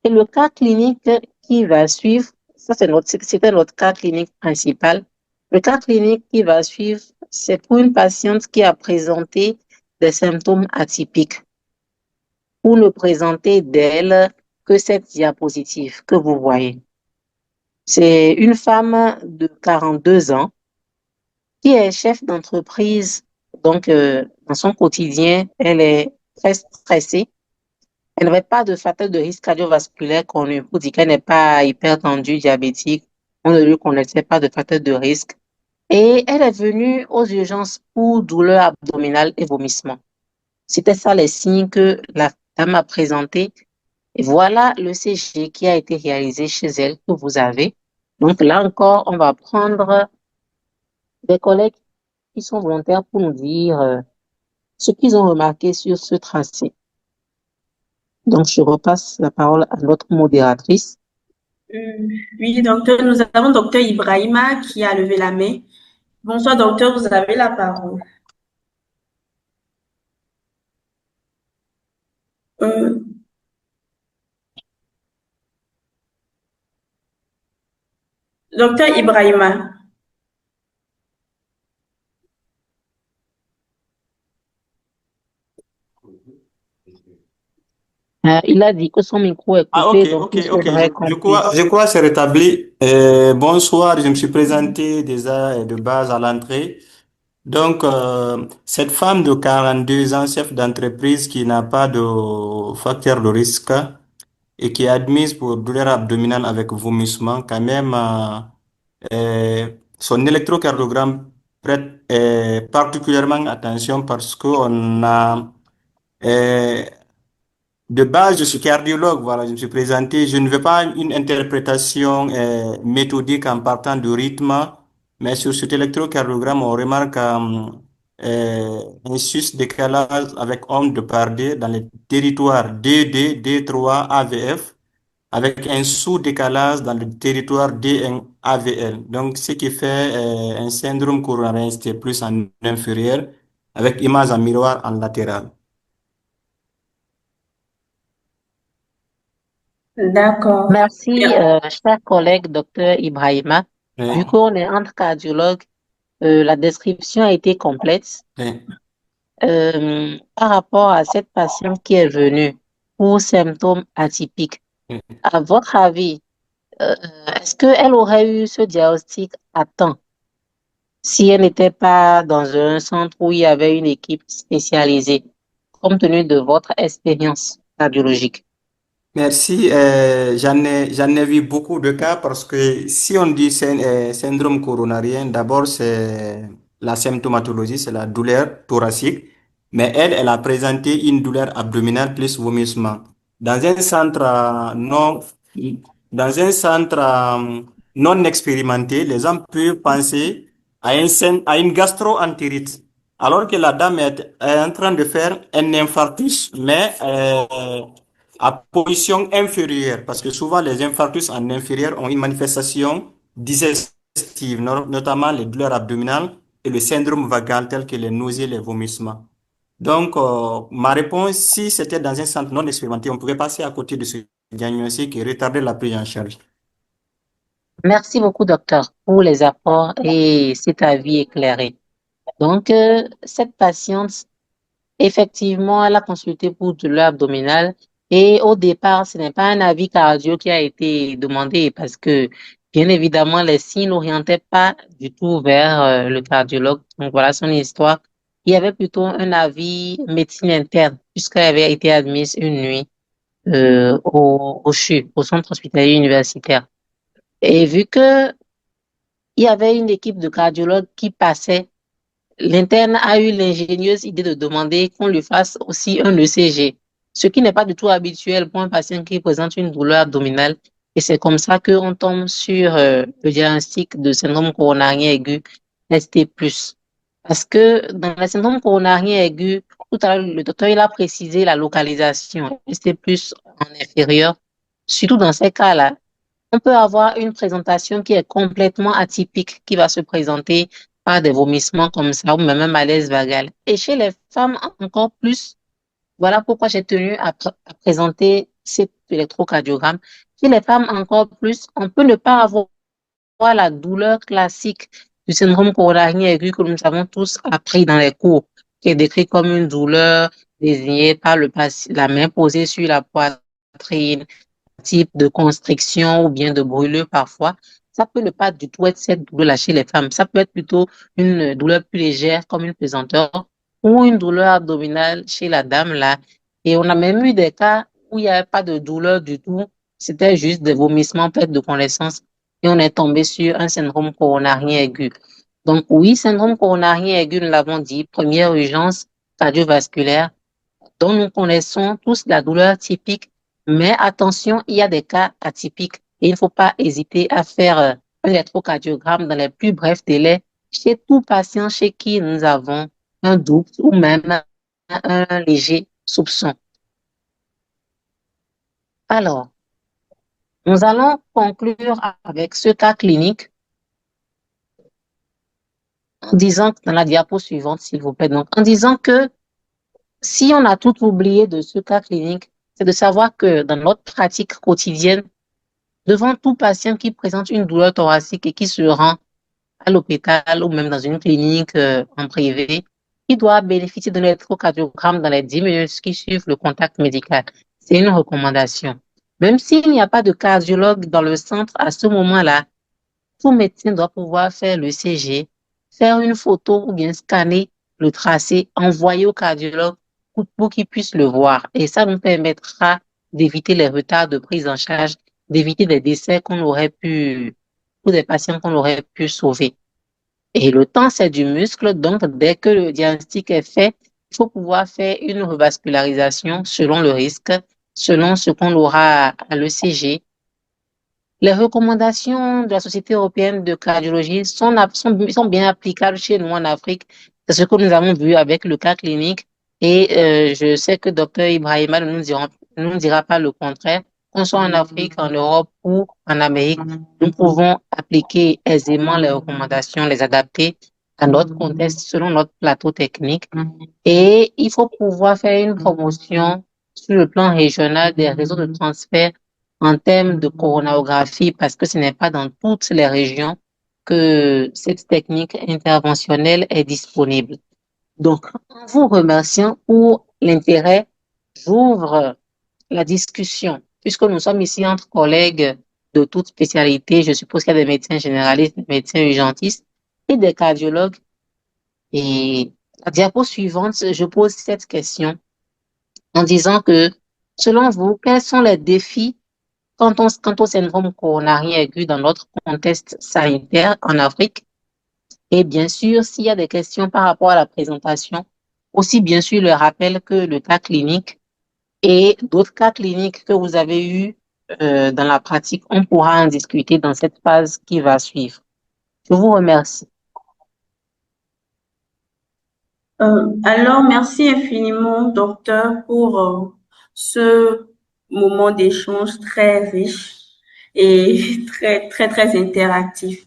Et le cas clinique qui va suivre, c'était notre cas clinique principal. Le cas clinique qui va suivre, c'est pour une patiente qui a présenté des symptômes atypiques. Pour ne présenter d'elle que cette diapositive que vous voyez. C'est une femme de 42 ans qui est chef d'entreprise. Donc, dans son quotidien, elle est très stressée. Elle n'avait pas de facteur de risque cardiovasculaire connu pour dire qu'elle n'est pas hypertendue, diabétique. On ne lui connaissait pas de facteur de risque. Et elle est venue aux urgences pour douleur abdominale et vomissement. C'était ça les signes que la dame a présentés. Et voilà le CG qui a été réalisé chez elle que vous avez. Donc là encore, on va prendre des collègues qui sont volontaires pour nous dire ce qu'ils ont remarqué sur ce tracé. Donc je repasse la parole à notre modératrice. Oui, docteur, nous avons docteur Ibrahima qui a levé la main. Bonsoir, docteur, vous avez la parole. Euh, Docteur Ibrahima. Il a dit que son micro est Ah, ok, coupé, donc ok, il ok. faudrait qu'on Je puisse. crois que c'est rétabli. Bonsoir, je me suis présenté déjà de base à l'entrée. Donc, cette femme de 42 ans, chef d'entreprise qui n'a pas de facteur de risque et qui est admise pour douleur abdominale avec vomissement, quand même, son électrocardiogramme prête particulièrement attention parce qu'on a euh, de base, je suis cardiologue, voilà, je me suis présenté. Je ne veux pas une interprétation méthodique en partant du rythme, mais sur cet électrocardiogramme, on remarque un sus-décalage avec onde de Pardet dans les territoires DD, D3, AVF, avec un sous-décalage dans le territoire DN, AVL. Donc, ce qui fait un syndrome coronarien, c'était plus en inférieur, avec image en miroir en latéral. D'accord. Merci, cher collègue docteur Ibrahima. Vu Oui, qu'on est entre cardiologues, la description a été complète. oui, Par rapport à cette patiente qui est venue pour symptômes atypiques, oui. à votre avis, euh, est-ce qu'elle aurait eu ce diagnostic à temps si elle n'était pas dans un centre où il y avait une équipe spécialisée, compte tenu de votre expérience cardiologique? Merci. J'en ai vu beaucoup de cas parce que si on dit syndrome coronarien, d'abord c'est la symptomatologie, c'est la douleur thoracique, mais elle a présenté une douleur abdominale plus vomissement. Dans un centre dans un centre non expérimenté, les gens peuvent penser à une gastro-entérite, alors que la dame est en train de faire un infarctus, mais à position inférieure, parce que souvent les infarctus en inférieur ont une manifestation digestive, notamment les douleurs abdominales et le syndrome vagal tel que les nausées, les vomissements. Donc, ma réponse, si c'était dans un centre non expérimenté, on pouvait passer à côté de ce diagnostic et retarder la prise en charge. Merci beaucoup, docteur, pour les apports et cet avis éclairé. Donc, cette patiente, effectivement, elle a consulté pour douleur abdominale et au départ, ce n'est pas un avis cardio qui a été demandé parce que, bien évidemment, les signes n'orientaient pas du tout vers le cardiologue. Donc, voilà son histoire. Il y avait plutôt un avis médecine interne puisqu'elle avait été admise une nuit au CHU, au centre hospitalier universitaire. Et vu que il y avait une équipe de cardiologues qui passait, l'interne a eu l'ingénieuse idée de demander qu'on lui fasse aussi un ECG, ce qui n'est pas du tout habituel pour un patient qui présente une douleur abdominale. Et c'est comme ça qu'on tombe sur le diagnostic de syndrome coronarien aigu ST+. Parce que dans le syndrome coronarien aigu, tout à l'heure, le docteur il a précisé la localisation ST+ en inférieur. Surtout dans ces cas-là, on peut avoir une présentation qui est complètement atypique, qui va se présenter par des vomissements comme ça, ou même un malaise vagal. Et chez les femmes, encore plus, voilà pourquoi j'ai tenu à présenter cet électrocardiogramme. Chez les femmes, encore plus, on peut ne pas avoir la douleur classique du syndrome coronarien aigu que nous avons tous appris dans les cours, qui est décrit comme une douleur désignée par la main posée sur la poitrine, type de constriction ou bien de brûlure parfois, ça peut ne pas du tout être cette douleur-là chez les femmes. Ça peut être plutôt une douleur plus légère comme une pesanteur ou une douleur abdominale chez la dame là. Et on a même eu des cas où il n'y avait pas de douleur du tout. C'était juste des vomissements, perte de connaissance. Et on est tombé sur un syndrome coronarien aigu. Donc oui, syndrome coronarien aigu, nous l'avons dit, première urgence cardiovasculaire dont nous connaissons tous la douleur typique, mais attention, il y a des cas atypiques et il ne faut pas hésiter à faire un électrocardiogramme dans les plus brefs délais chez tout patient chez qui nous avons un doute ou même un léger soupçon. Alors, nous allons conclure avec ce cas clinique en disant, dans la diapo suivante, s'il vous plaît, donc, en disant que si on a tout oublié de ce cas clinique, c'est de savoir que dans notre pratique quotidienne, devant tout patient qui présente une douleur thoracique et qui se rend à l'hôpital ou même dans une clinique en privé, il doit bénéficier d'un électrocardiogramme dans les 10 minutes qui suivent le contact médical. C'est une recommandation. Même s'il n'y a pas de cardiologue dans le centre à ce moment-là, tout médecin doit pouvoir faire le CG, faire une photo ou bien scanner le tracé, envoyer au cardiologue pour qu'il puisse le voir. Et ça nous permettra d'éviter les retards de prise en charge, d'éviter des décès qu'on aurait pu, ou des patients qu'on aurait pu sauver. Et le temps, c'est du muscle, donc dès que le diagnostic est fait, il faut pouvoir faire une revascularisation selon le risque, selon ce qu'on aura à l'ECG. Les recommandations de la Société européenne de cardiologie sont bien applicables chez nous en Afrique. C'est ce que nous avons vu avec le cas clinique. Et je sais que Dr Ibrahima ne nous dira pas le contraire. Qu'on soit en Afrique, en Europe ou en Amérique, nous pouvons appliquer aisément les recommandations, les adapter à notre contexte selon notre plateau technique. Et il faut pouvoir faire une promotion sur le plan régional des réseaux de transfert en termes de coronarographie parce que ce n'est pas dans toutes les régions que cette technique interventionnelle est disponible. Donc, en vous remerciant pour l'intérêt, j'ouvre la discussion. Puisque nous sommes ici entre collègues de toutes spécialités, je suppose qu'il y a des médecins généralistes, des médecins urgentistes et des cardiologues. Et la diapo suivante, je pose cette question en disant que, selon vous, quels sont les défis quant au syndrome coronarien aigu dans notre contexte sanitaire en Afrique? Et bien sûr, s'il y a des questions par rapport à la présentation, aussi bien sûr le rappel que le cas clinique et d'autres cas cliniques que vous avez eus dans la pratique, on pourra en discuter dans cette phase qui va suivre. Je vous remercie. Alors, merci infiniment, docteur, pour ce moment d'échange très riche et très interactif.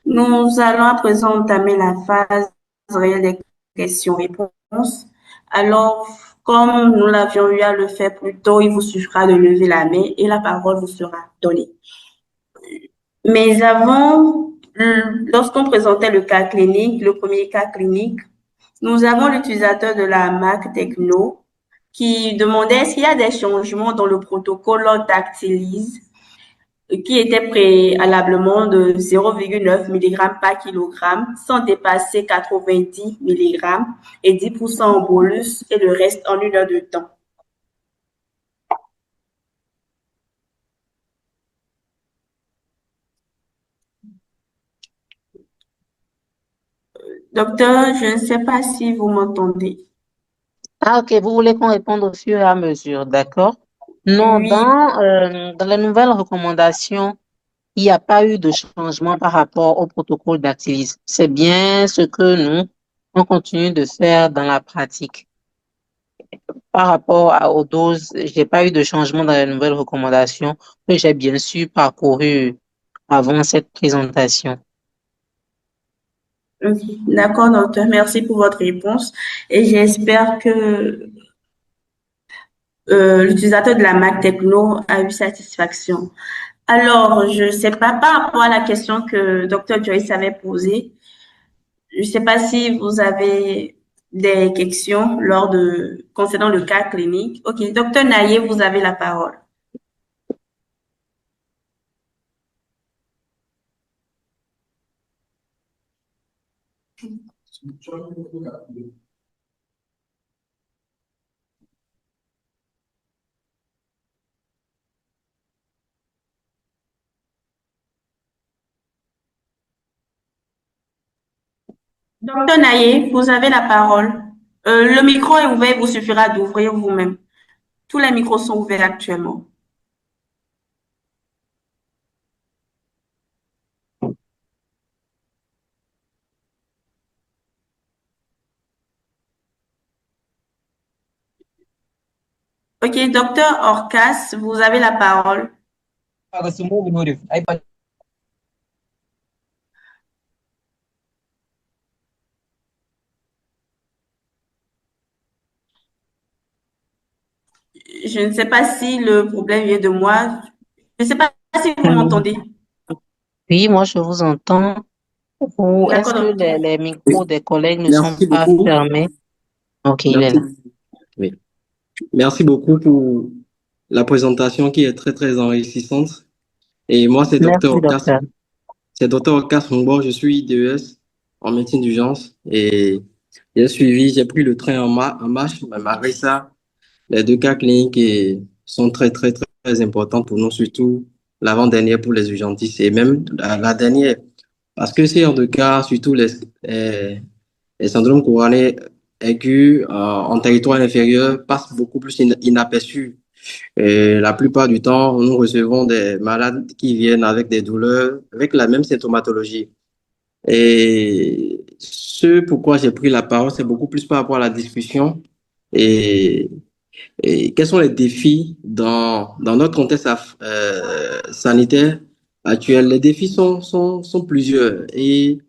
Nous allons à présent entamer la phase réelle des questions-réponses. Alors, comme nous l'avions eu à le faire plus tôt, il vous suffira de lever la main et la parole vous sera donnée. Mais avant, lorsqu'on présentait le cas clinique, le premier cas clinique, nous avons l'utilisateur de la Mac Techno qui demandait est-ce qu'il y a des changements dans le protocole Dactylis qui était préalablement de 0,9 mg par kilogramme sans dépasser 90 mg et 10% en bolus et le reste en 1 heure de temps. Docteur, je ne sais pas si vous m'entendez. Ah, ok, vous voulez qu'on réponde au fur et à mesure, d'accord? Non, Oui, dans les nouvelles recommandations, il n'y a pas eu de changement par rapport au protocole d'activisme. C'est bien ce que nous, on continue de faire dans la pratique. Par rapport aux doses, j'ai pas eu de changement dans les nouvelles recommandations que j'ai bien sûr parcouru avant cette présentation. ok. D'accord, docteur. Merci pour votre réponse et j'espère que l'utilisateur de la Mac Techno a eu satisfaction. Alors, je ne sais pas, par rapport à la question que Dr. Joyce avait posée, je ne sais pas si vous avez des questions concernant le cas clinique. OK, Dr. Naye, vous avez la parole. Dr. Naye, vous avez la parole. Le micro est ouvert, il vous suffira d'ouvrir vous-même. Tous les micros sont ouverts actuellement. OK, docteur Orcas, vous avez la parole. Je ne sais pas si le problème vient de moi. Je ne sais pas si vous Hmm. m'entendez. Oui, moi, je vous entends. Ou est-ce D'accord, que docteur. les Oui, micros des collègues ne sont merci pas beaucoup. fermés? Ok, il est Merci. là. Oui. Merci beaucoup pour la présentation qui est très, très enrichissante. Et moi, Merci, docteur. C'est Dr. Okas Mungbo, je suis DES en médecine d'urgence et j'ai pris le train en marche, mais malgré ça, les deux cas cliniques sont très, très, très, très importants pour nous, surtout l'avant-dernière pour les urgentistes et même la dernière. Parce que ces deux cas, surtout les syndromes coronés aigus en territoire inférieur, passent beaucoup plus inaperçus. Et la plupart du temps, nous recevons des malades qui viennent avec des douleurs, avec la même symptomatologie. Et ce pourquoi j'ai pris la parole, c'est beaucoup plus par rapport à la discussion et, et quels sont les défis dans notre contexte sanitaire actuel. Les défis sont plusieurs et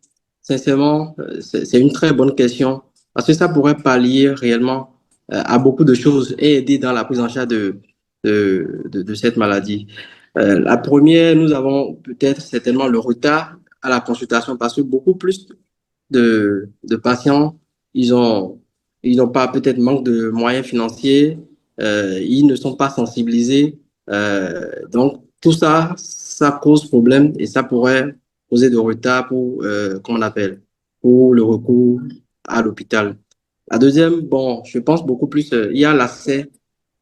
sincèrement, c'est une très bonne question parce que ça pourrait pallier réellement à beaucoup de choses et aider dans la prise en charge de cette maladie. La première, nous avons peut-être certainement le retard à la consultation parce que beaucoup plus de patients, ils ont, ils n'ont pas peut-être manque de moyens financiers, ils ne sont pas sensibilisés. Donc, tout ça, ça cause problème et ça pourrait causer de retard pour, comment on appelle, pour le recours à l'hôpital. La deuxième, bon, je pense beaucoup plus, il y a l'accès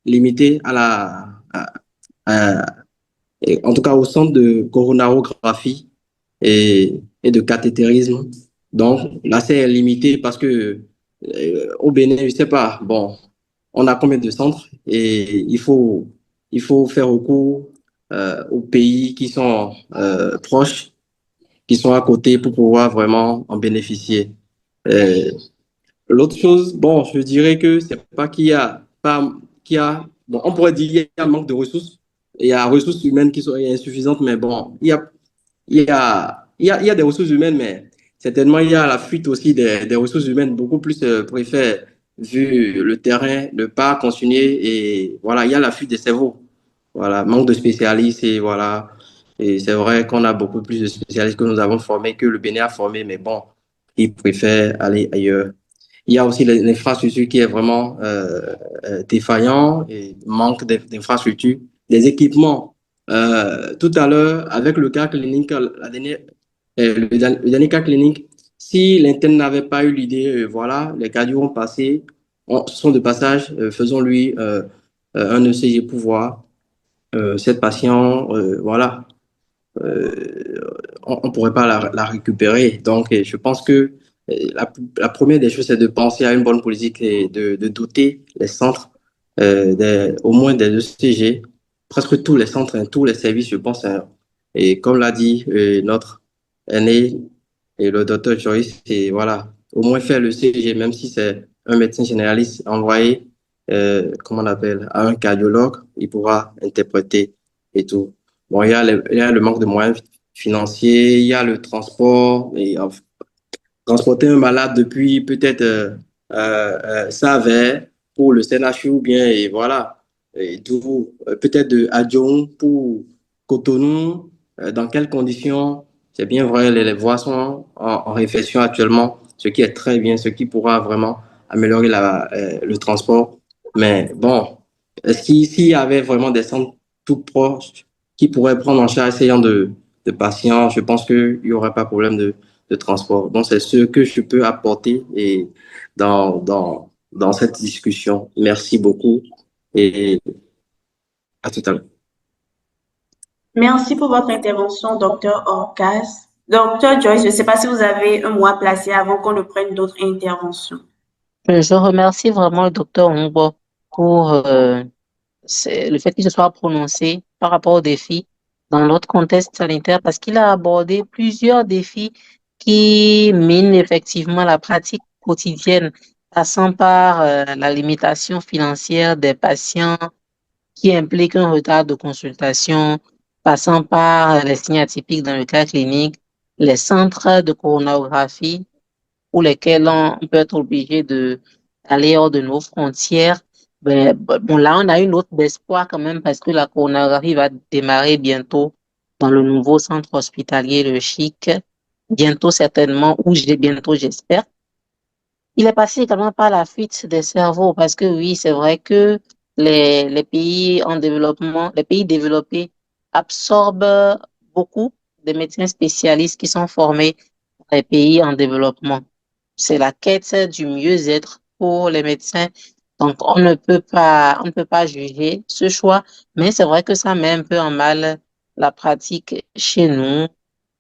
limité à à- en tout cas au centre de coronarographie et de cathétérisme. Donc, l'accès est limité parce que au Bénin, je sais pas, bon, on a combien de centres et il faut faire recours aux pays qui sont proches, qui sont à côté pour pouvoir vraiment en bénéficier. Euh, L'autre chose, bon, je dirais que c'est pas qu'il y a pas qu'il y a bon, on pourrait dire qu'il y a un manque de ressources. Il y a ressources humaines qui sont insuffisantes, mais bon, il y a des ressources humaines, mais certainement il y a la fuite aussi des ressources humaines beaucoup plus préfèrent vu le terrain, ne pas continuer et voilà, il y a la fuite des cerveaux. Voilà, manque de spécialistes et voilà. Et c'est vrai qu'on a beaucoup plus de spécialistes que nous avons formés, que le Bénin a formé, mais bon, ils préfèrent aller ailleurs. Il y a aussi l'infrastructure qui est vraiment défaillant et manque d'infrastructure, des équipements. Tout à l'heure, avec le cas clinique, le dernier cas clinique, si l'interne n'avait pas eu l'idée, voilà, les cardios ont passé, sont de passage, faisons-lui un ECG pour voir cette patient, voilà, on ne pourrait pas la récupérer. Donc, je pense que la première des choses, c'est de penser à une bonne politique et de doter les centres au moins des ECG, presque tous les centres, hein, tous les services, je pense. Hein. Et comme l'a dit notre aîné et le docteur Joyce, et voilà, au moins faire le CG, même si c'est un médecin généraliste envoyé, comment on appelle, à un cardiologue, il pourra interpréter et tout. Bon, il y a le manque de moyens financiers, il y a le transport, et transporter un malade depuis peut-être Savert pour le CNHU ou bien, et voilà, et tout, peut-être de Adjong pour Cotonou, dans quelles conditions, c'est bien vrai, les voies sont en réflexion actuellement, ce qui est très bien, ce qui pourra vraiment améliorer le transport. Mais bon, s'il y avait vraiment des centres tout proches qui pourraient prendre en charge ces genre de patients, je pense qu'il n'y aurait pas de problème de transport. Donc, c'est ce que je peux apporter et dans cette discussion. Merci beaucoup et à tout à l'heure. Merci pour votre intervention, docteur Orcas. Docteur Joyce, je ne sais pas si vous avez un mot à placer avant qu'on ne prenne d'autres interventions. Je remercie vraiment le docteur Ongbo pour le fait qu'il se soit prononcé par rapport aux défis dans notre contexte sanitaire parce qu'il a abordé plusieurs défis qui minent effectivement la pratique quotidienne, passant par la limitation financière des patients qui implique un retard de consultation, passant par les signes atypiques dans le cas clinique, les centres de coronarographie pour lesquels on peut être obligé d'aller hors de nos frontières Bon, là, on a une note d'espoir quand même parce que la coronagraphie va démarrer bientôt dans le nouveau centre hospitalier Le Chic. Bientôt, certainement, ou bientôt, j'espère. Il est passé également par la fuite des cerveaux parce que oui, c'est vrai que les pays en développement, les pays développés absorbent beaucoup de médecins spécialistes qui sont formés dans les pays en développement. C'est la quête du mieux-être pour les médecins. Donc, on ne peut pas juger ce choix, mais c'est vrai que ça met un peu en mal la pratique chez nous.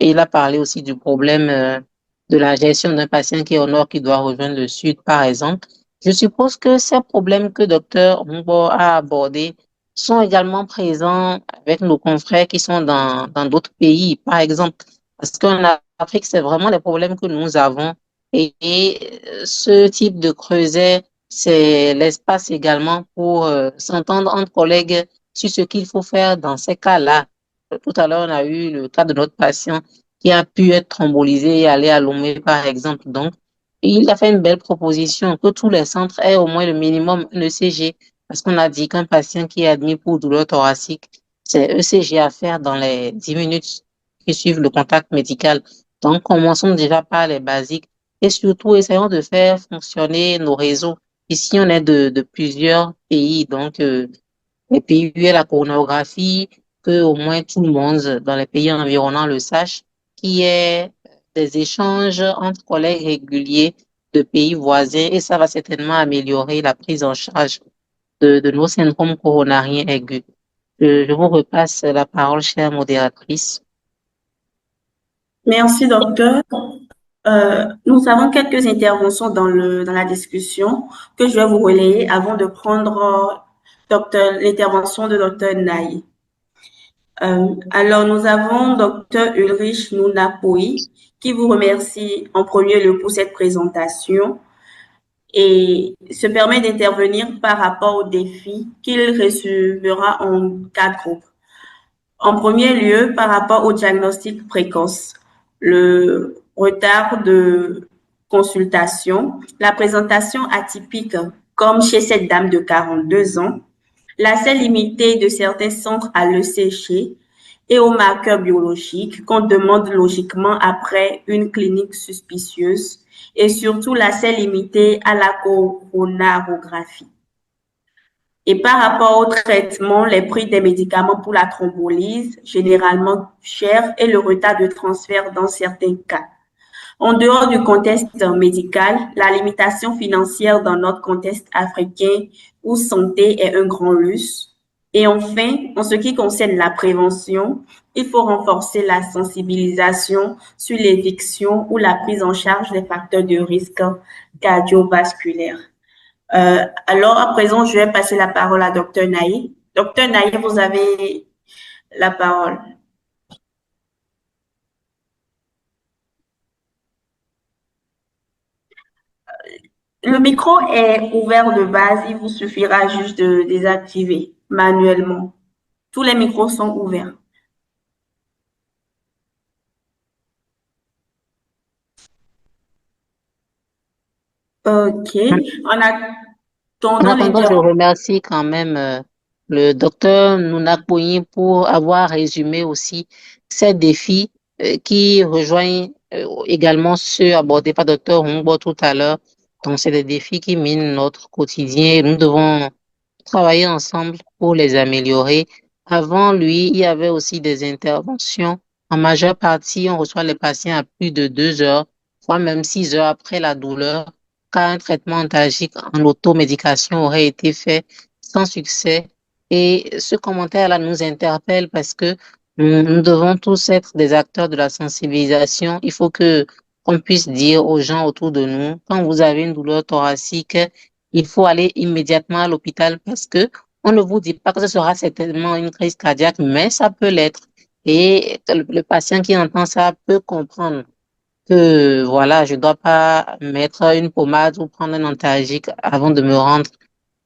Et il a parlé aussi du problème, de la gestion d'un patient qui est au nord qui doit rejoindre le sud, par exemple. Je suppose que ces problèmes que Dr Humbo a abordés sont également présents avec nos confrères qui sont dans d'autres pays, par exemple. Parce qu'en Afrique, c'est vraiment les problèmes que nous avons. Et ce type de creuset, c'est l'espace également pour s'entendre entre collègues sur ce qu'il faut faire dans ces cas-là. Tout à l'heure, on a eu le cas de notre patient qui a pu être thrombolisé et aller à Lomé, par exemple. Donc, il a fait une belle proposition que tous les centres aient au moins le minimum un ECG, parce qu'on a dit qu'un patient qui est admis pour douleur thoracique, c'est ECG à faire dans les 10 minutes qui suivent le contact médical. Donc, commençons déjà par les basiques et surtout, essayons de faire fonctionner nos réseaux. Ici, on est de plusieurs pays, donc les pays où il y a la coronographie, que au moins tout le monde dans les pays environnants le sache, qu'il y ait des échanges entre collègues réguliers de pays voisins et ça va certainement améliorer la prise en charge de nos syndromes coronariens aigus. Je vous repasse la parole, chère modératrice. Merci, docteur. Nous avons quelques interventions dans la discussion que je vais vous relayer avant de prendre l'intervention de docteur Naï. Alors, nous avons docteur Ulrich Nunapoui qui vous remercie en premier lieu pour cette présentation et se permet d'intervenir par rapport aux défis qu'il résumera en 4 groupes. En premier lieu, par rapport au diagnostic précoce, le retard de consultation, la présentation atypique, comme chez cette dame de 42 ans, l'accès limité de certains centres à l'ECG et aux marqueurs biologiques qu'on demande logiquement après une clinique suspicieuse et surtout l'accès limité à la coronarographie. Et par rapport au traitement, les prix des médicaments pour la thrombolyse, généralement chers, et le retard de transfert dans certains cas. En dehors du contexte médical, la limitation financière dans notre contexte africain où santé est un grand luxe. Et enfin, en ce qui concerne la prévention, il faut renforcer la sensibilisation sur l'éviction ou la prise en charge des facteurs de risque cardiovasculaire. Alors, à présent, je vais passer la parole à Dr Naï. Dr Naï, vous avez la parole. Le micro est ouvert de base, il vous suffira juste de désactiver manuellement. Tous les micros sont ouverts. OK. En En attendant attendant, je l'intervention. remercie quand même le docteur Nunakoyi pour avoir résumé aussi ces défis qui rejoignent également ceux abordés par docteur Humbo tout à l'heure. Donc, c'est des défis qui minent notre quotidien et nous devons travailler ensemble pour les améliorer. Avant lui, il y avait aussi des interventions. En majeure partie, on reçoit les patients à plus de 2 heures, voire même 6 heures après la douleur, car un traitement antalgique en automédication aurait été fait sans succès. Et ce commentaire-là nous interpelle parce que nous devons tous être des acteurs de la sensibilisation. Il faut que qu'on puisse dire aux gens autour de nous, quand vous avez une douleur thoracique, il faut aller immédiatement à l'hôpital parce que on ne vous dit pas que ce sera certainement une crise cardiaque, mais ça peut l'être. Et le patient qui entend ça peut comprendre que voilà, je dois pas mettre une pommade ou prendre un antalgique avant de me rendre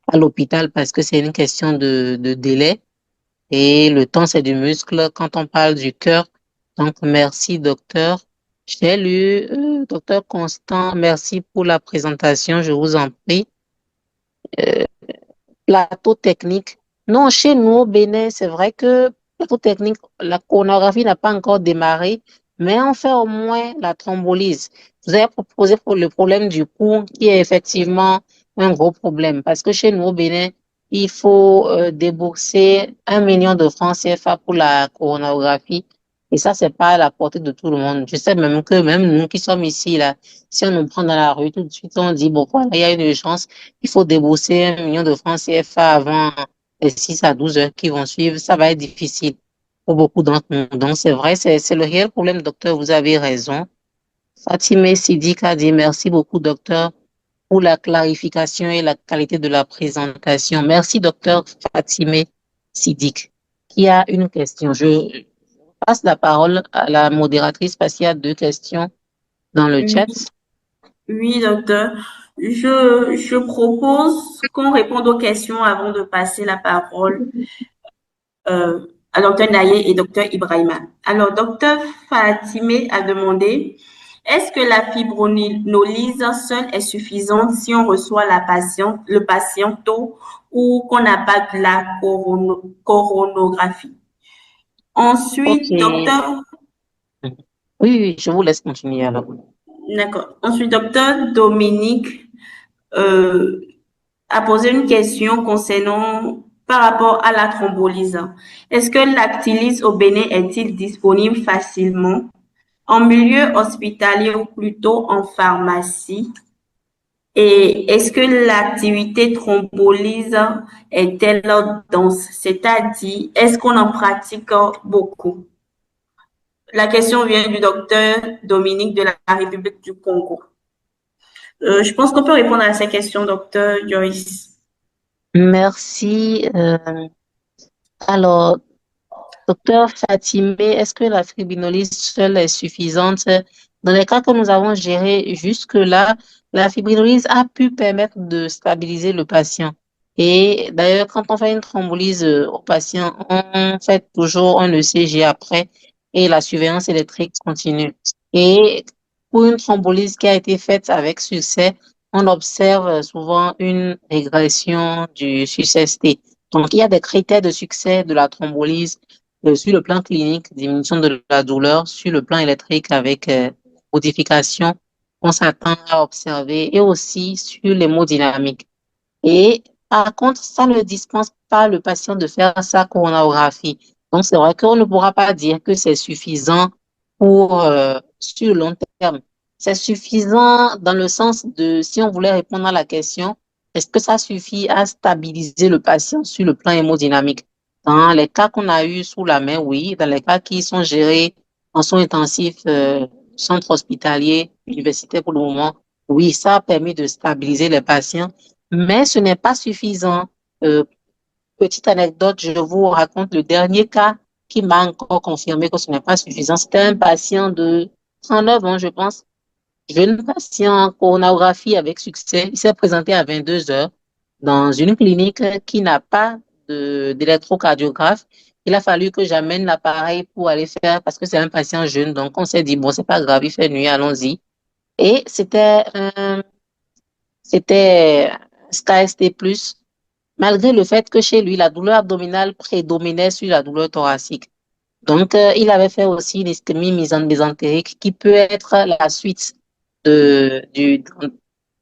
à l'hôpital parce que c'est une question de délai et le temps c'est du muscle quand on parle du cœur. Donc merci docteur. J'ai lu, docteur Constant, merci pour la présentation, je vous en prie. plateau technique. Non, chez nous au Bénin, c'est vrai que plateau technique, la coronarographie n'a pas encore démarré, mais on fait au moins la thrombolyse. Vous avez proposé pour le problème du cou, qui est effectivement un gros problème, parce que chez nous au Bénin, il faut débourser 1 million de francs CFA pour la coronarographie. Et ça, c'est pas à la portée de tout le monde. Je sais même que même nous qui sommes ici, là, si on nous prend dans la rue, tout de suite, on dit, bon, voilà, il y a une urgence, il faut débourser 1 million de francs CFA avant les 6 à 12 heures qui vont suivre. Ça va être difficile pour beaucoup d'entre nous. Donc, c'est vrai, c'est le réel problème, docteur. Vous avez raison. Fatimé Sidik a dit merci beaucoup, docteur, pour la clarification et la qualité de la présentation. Merci, docteur Fatimé Sidik, qui a une question. Je passe la parole à la modératrice parce qu'il y a 2 questions dans le Oui, chat. oui, docteur. Je propose qu'on réponde aux questions avant de passer la parole à docteur Naye et docteur Ibrahima. Alors, docteur Fatimé a demandé, est-ce que la fibrinolyse seule est suffisante si on reçoit le patient tôt ou qu'on n'a pas de la coronographie? OK. Ensuite, docteur, Oui, oui, je vous laisse continuer alors. d'accord. Ensuite, docteur Dominique euh, a posé une question concernant par rapport à la thrombolyse. Est-ce que l'actylis au Bénin est-il disponible facilement en milieu hospitalier ou plutôt en pharmacie? Et est-ce que l'activité thrombolyse est-elle dense? C'est-à-dire, est-ce qu'on en pratique beaucoup? La question vient du docteur Dominique de la République du Congo. Je pense qu'on peut répondre à ces questions, docteur Joyce. Merci. Alors, docteur Fatimé, est-ce que la fibrinolyse seule est suffisante? Dans les cas que nous avons gérés jusque-là, la fibrinolyse a pu permettre de stabiliser le patient. Et d'ailleurs, quand on fait une thrombolyse au patient, on fait toujours un ECG après et la surveillance électrique continue. Et pour une thrombolyse qui a été faite avec succès, on observe souvent une régression du SUS-ST. Donc, il y a des critères de succès de la thrombolyse sur le plan clinique, diminution de la douleur, sur le plan électrique avec modification qu'on s'attend à observer et aussi sur l'hémodynamique. Et par contre, ça ne dispense pas le patient de faire sa coronarographie. Donc, c'est vrai qu'on ne pourra pas dire que c'est suffisant pour sur le long terme. C'est suffisant dans le sens de, si on voulait répondre à la question, est-ce que ça suffit à stabiliser le patient sur le plan hémodynamique? Dans les cas qu'on a eu sous la main, oui. Dans les cas qui sont gérés en soins intensifs, centre hospitalier, universitaire pour le moment, oui, ça a permis de stabiliser les patients, mais ce n'est pas suffisant. Euh, Petite anecdote, je vous raconte le dernier cas qui m'a encore confirmé que ce n'est pas suffisant. C'était un patient de 39 ans, je pense, jeune patient, coronarographie avec succès. Il s'est présenté à 22 heures dans une clinique qui n'a pas d'électrocardiographe. Il a fallu que j'amène l'appareil pour aller faire, parce que c'est un patient jeune, donc on s'est dit, bon, c'est pas grave, il fait nuit, allons-y. Et c'était SKST+, malgré le fait que chez lui, la douleur abdominale prédominait sur la douleur thoracique. Donc, il avait fait aussi une ischémie mésentérique qui peut être la suite de, du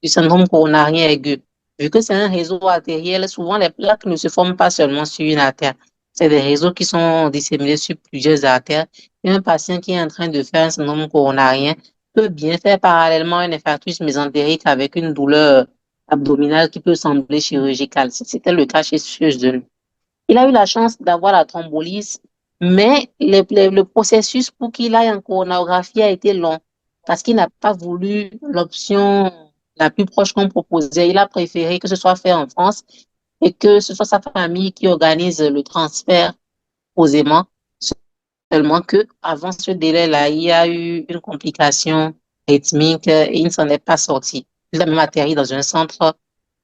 syndrome coronarien aigu. Vu que c'est un réseau artériel, souvent les plaques ne se forment pas seulement sur une artère. C'est des réseaux qui sont disséminés sur plusieurs artères. Et un patient qui est en train de faire un syndrome coronarien peut bien faire parallèlement un infarctus mésentérique avec une douleur abdominale qui peut sembler chirurgicale. C'était le cas chez ce jeune. Il a eu la chance d'avoir la thrombolyse, mais le processus pour qu'il aille en coronarographie a été long parce qu'il n'a pas voulu l'option la plus proche qu'on proposait. Il a préféré que ce soit fait en France et que ce soit sa famille qui organise le transfert posément. Seulement que avant ce délai-là, il y a eu une complication rythmique et il ne s'en est pas sorti. Il a même atterri dans un centre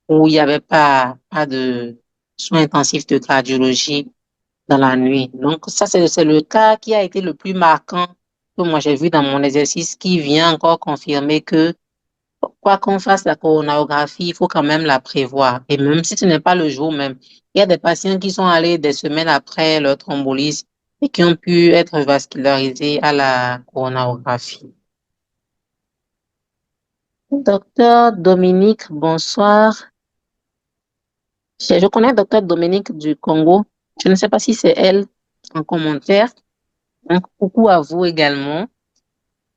où il n'y avait pas de soins intensifs de cardiologie dans la nuit. Donc, ça, c'est le cas qui a été le plus marquant que moi j'ai vu dans mon exercice qui vient encore confirmer que Quoi qu'on fasse la coronarographie, il faut quand même la prévoir. Et même si ce n'est pas le jour même, il y a des patients qui sont allés des semaines après leur thrombolyse et qui ont pu être vascularisés à la coronarographie. Docteur Dominique, bonsoir. Je connais docteur Dominique du Congo. Je ne sais pas si c'est elle en commentaire. Donc, coucou à vous également.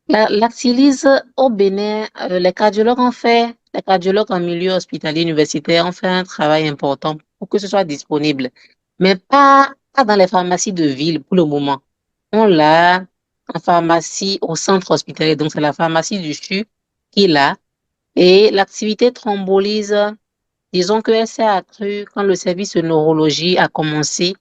L'actylis au Bénin, les cardiologues en milieu hospitalier universitaire ont fait un travail important pour que ce soit disponible, mais pas dans les pharmacies de ville pour le moment. On l'a en pharmacie au centre hospitalier, donc c'est la pharmacie du CHU qui l'a. Et l'activité thrombolyse, disons qu'elle s'est accrue quand le service de neurologie a commencé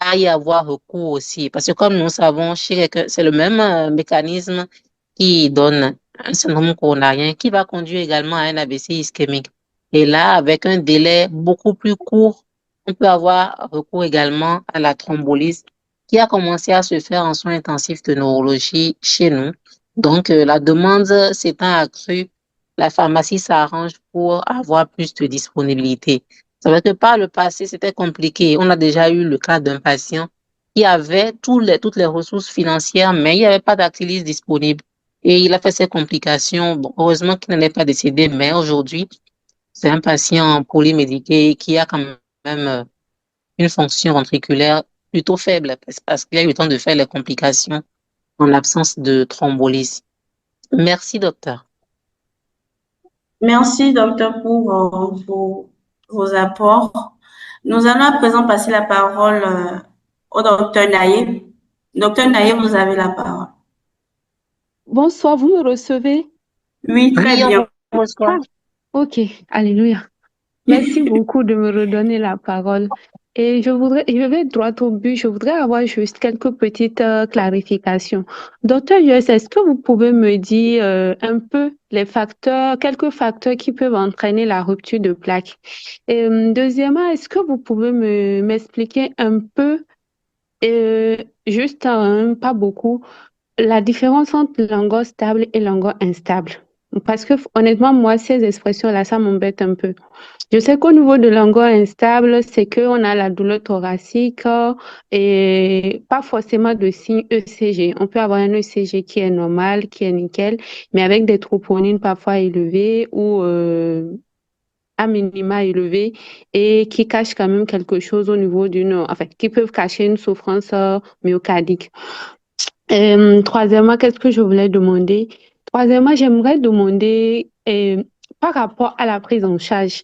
à y avoir recours aussi. Parce que comme nous savons, c'est le même mécanisme qui donne un syndrome coronarien qui va conduire également à un AVC ischémique. Et là, avec un délai beaucoup plus court, on peut avoir recours également à la thrombolyse qui a commencé à se faire en soins intensifs de neurologie chez nous. Donc, la demande s'étant accrue, la pharmacie s'arrange pour avoir plus de disponibilité. Ça veut dire que par le passé, c'était compliqué. On a déjà eu le cas d'un patient qui avait toutes les ressources financières, mais il n'y avait pas d'actylis disponible. Et il a fait ses complications. Bon, heureusement qu'il n'en est pas décédé, mais aujourd'hui, c'est un patient polymédiqué qui a quand même une fonction ventriculaire plutôt faible parce qu'il a eu le temps de faire les complications en l'absence de thrombolyse. Merci, docteur. Merci, docteur, pour vos apports. Nous allons à présent passer la parole au docteur Naïe. Docteur Naïe, vous avez la parole. Bonsoir, vous me recevez? Oui, très Oui, on bien. vous reçoit. Ah, ok, alléluia. Merci beaucoup de me redonner la parole. Et je vais droit au but. Je voudrais avoir juste quelques petites clarifications. Docteur Yus, est-ce que vous pouvez me dire un peu quelques facteurs qui peuvent entraîner la rupture de plaque? Et deuxièmement, est-ce que vous pouvez m'expliquer un peu, juste pas beaucoup, la différence entre langue stable et langue instable? Parce que honnêtement, moi, ces expressions-là, ça m'embête un peu. Je sais qu'au niveau de l'angle instable, c'est qu'on a la douleur thoracique et pas forcément de signe ECG. On peut avoir un ECG qui est normal, qui est nickel, mais avec des troponines parfois élevées ou à minima élevées et qui cachent quand même quelque chose au niveau enfin, qui peuvent cacher une souffrance myocardique. Troisièmement, qu'est-ce que je voulais demander? Troisièmement, j'aimerais demander par rapport à la prise en charge,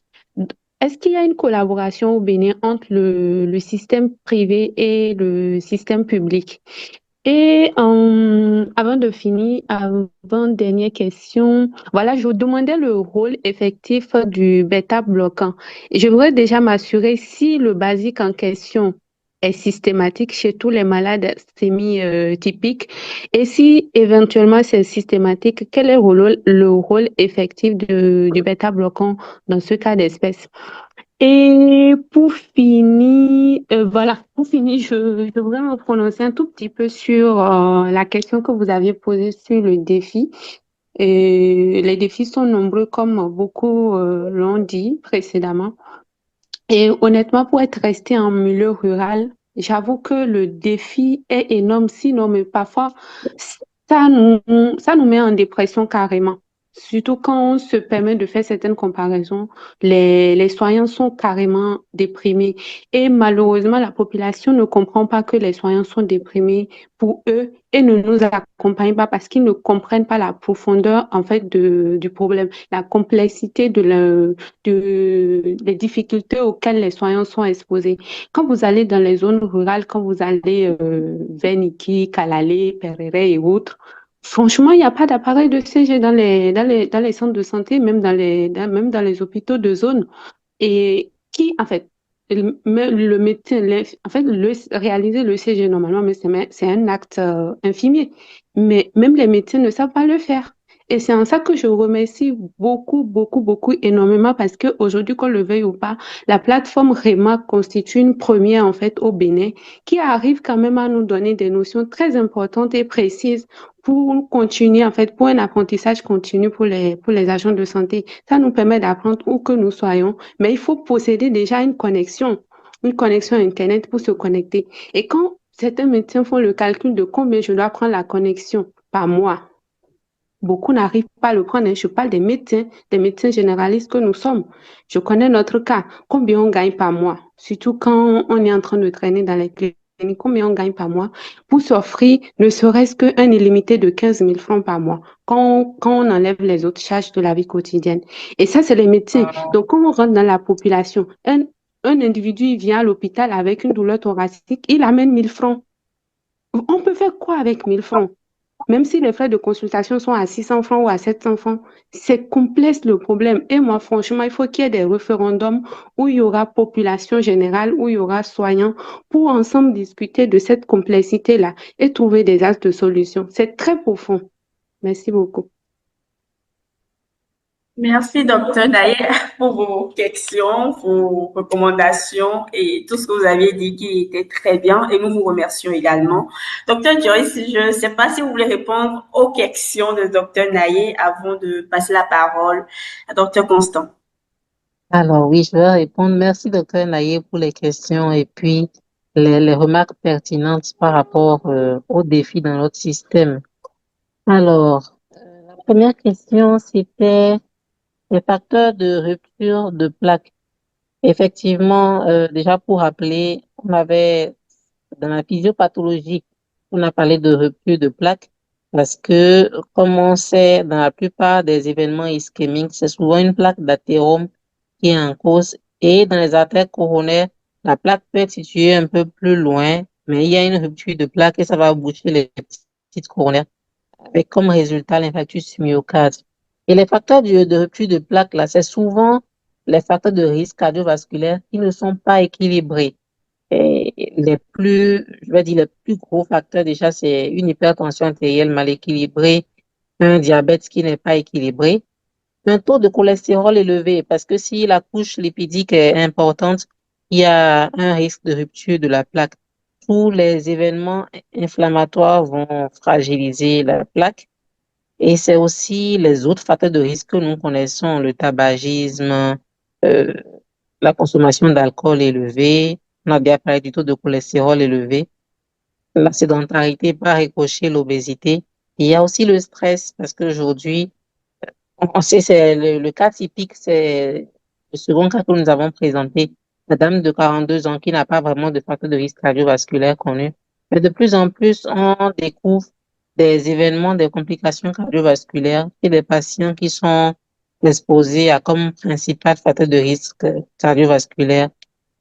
est-ce qu'il y a une collaboration au Bénin entre le système privé et le système public? Et avant de finir, avant dernière question, voilà, je vous demandais le rôle effectif du bêta bloquant. Et je voudrais déjà m'assurer si le basique en question est systématique chez tous les malades semi-typiques et si éventuellement c'est systématique, quel est le rôle effectif du bêta bloquant dans ce cas d'espèce? Et pour finir, je voudrais me prononcer un tout petit peu sur la question que vous aviez posée sur le défi. Et les défis sont nombreux, comme beaucoup l'ont dit précédemment. Et honnêtement, pour être resté en milieu rural, j'avoue que le défi est énorme, sinon, mais parfois, ça nous met en dépression carrément. Surtout quand on se permet de faire certaines comparaisons, les soignants sont carrément déprimés. Et malheureusement, la population ne comprend pas que les soignants sont déprimés pour eux et ne nous accompagnent pas parce qu'ils ne comprennent pas la profondeur, en fait, du problème, la complexité des difficultés auxquelles les soignants sont exposés. Quand vous allez dans les zones rurales, quand vous allez vers Niki, Kalalé, Perere et autres, franchement, il n'y a pas d'appareil de CG dans les centres de santé, même dans les hôpitaux de zone. Et qui, en fait, le médecin, en fait, réaliser le CG normalement, mais c'est un acte infirmier. Mais même les médecins ne savent pas le faire. Et c'est en ça que je remercie beaucoup, beaucoup, beaucoup, énormément parce que aujourd'hui, qu'on le veuille ou pas, la plateforme REMA constitue une première, en fait, au Bénin qui arrive quand même à nous donner des notions très importantes et précises pour continuer, en fait, pour un apprentissage continu pour les agents de santé. Ça nous permet d'apprendre où que nous soyons, mais il faut posséder déjà une connexion Internet pour se connecter. Et quand certains médecins font le calcul de combien je dois prendre la connexion par mois, beaucoup n'arrivent pas à le prendre, hein. Je parle des médecins généralistes que nous sommes. Je connais notre cas. Combien on gagne par mois? Surtout quand on est en train de traîner dans les cliniques. Combien on gagne par mois pour s'offrir ne serait-ce qu'un illimité de 15 000 francs par mois quand on enlève les autres charges de la vie quotidienne. Et ça, c'est les médecins. Donc, quand on rentre dans la population, un individu il vient à l'hôpital avec une douleur thoracique, il amène 1 000 francs. On peut faire quoi avec 1 000 francs? Même si les frais de consultation sont à 600 francs ou à 700 francs, c'est complexe le problème. Et moi, franchement, il faut qu'il y ait des référendums où il y aura population générale, où il y aura soignants, pour ensemble discuter de cette complexité-là et trouver des axes de solution. C'est très profond. Merci beaucoup. Merci, docteur Naye, pour vos questions, vos recommandations et tout ce que vous aviez dit qui était très bien. Et nous vous remercions également. Docteur Joyce, je ne sais pas si vous voulez répondre aux questions de docteur Naye avant de passer la parole à docteur Constant. Alors oui, je vais répondre. Merci, docteur Naye, pour les questions et puis les remarques pertinentes par rapport aux défis dans notre système. Alors, la première question, c'était les facteurs de rupture de plaque. Effectivement, déjà pour rappeler, on avait dans la physiopathologie, on a parlé de rupture de plaque parce que, comme on sait, dans la plupart des événements ischémiques, c'est souvent une plaque d'athérome qui est en cause. Et dans les artères coronaires, la plaque peut être située un peu plus loin, mais il y a une rupture de plaque et ça va boucher les petites coronaires avec comme résultat l'infarctus du myocarde. Et les facteurs de rupture de plaque, là, c'est souvent les facteurs de risque cardiovasculaire qui ne sont pas équilibrés. Et je vais dire, les plus gros facteurs déjà, c'est une hypertension artérielle mal équilibrée, un diabète qui n'est pas équilibré, un taux de cholestérol élevé, parce que si la couche lipidique est importante, il y a un risque de rupture de la plaque. Tous les événements inflammatoires vont fragiliser la plaque. Et c'est aussi les autres facteurs de risque que nous connaissons, le tabagisme, euh, la consommation d'alcool élevée, on a déjà parlé du taux de cholestérol élevé, la sédentarité par ricochet, l'obésité. Il y a aussi le stress, parce qu'aujourd'hui, on sait, c'est le cas typique, c'est le second cas que nous avons présenté, la dame de 42 ans qui n'a pas vraiment de facteur de risque cardiovasculaire connu. Mais de plus en plus, on découvre des événements, des complications cardiovasculaires chez des patients qui sont exposés à comme principal facteur de risque cardiovasculaire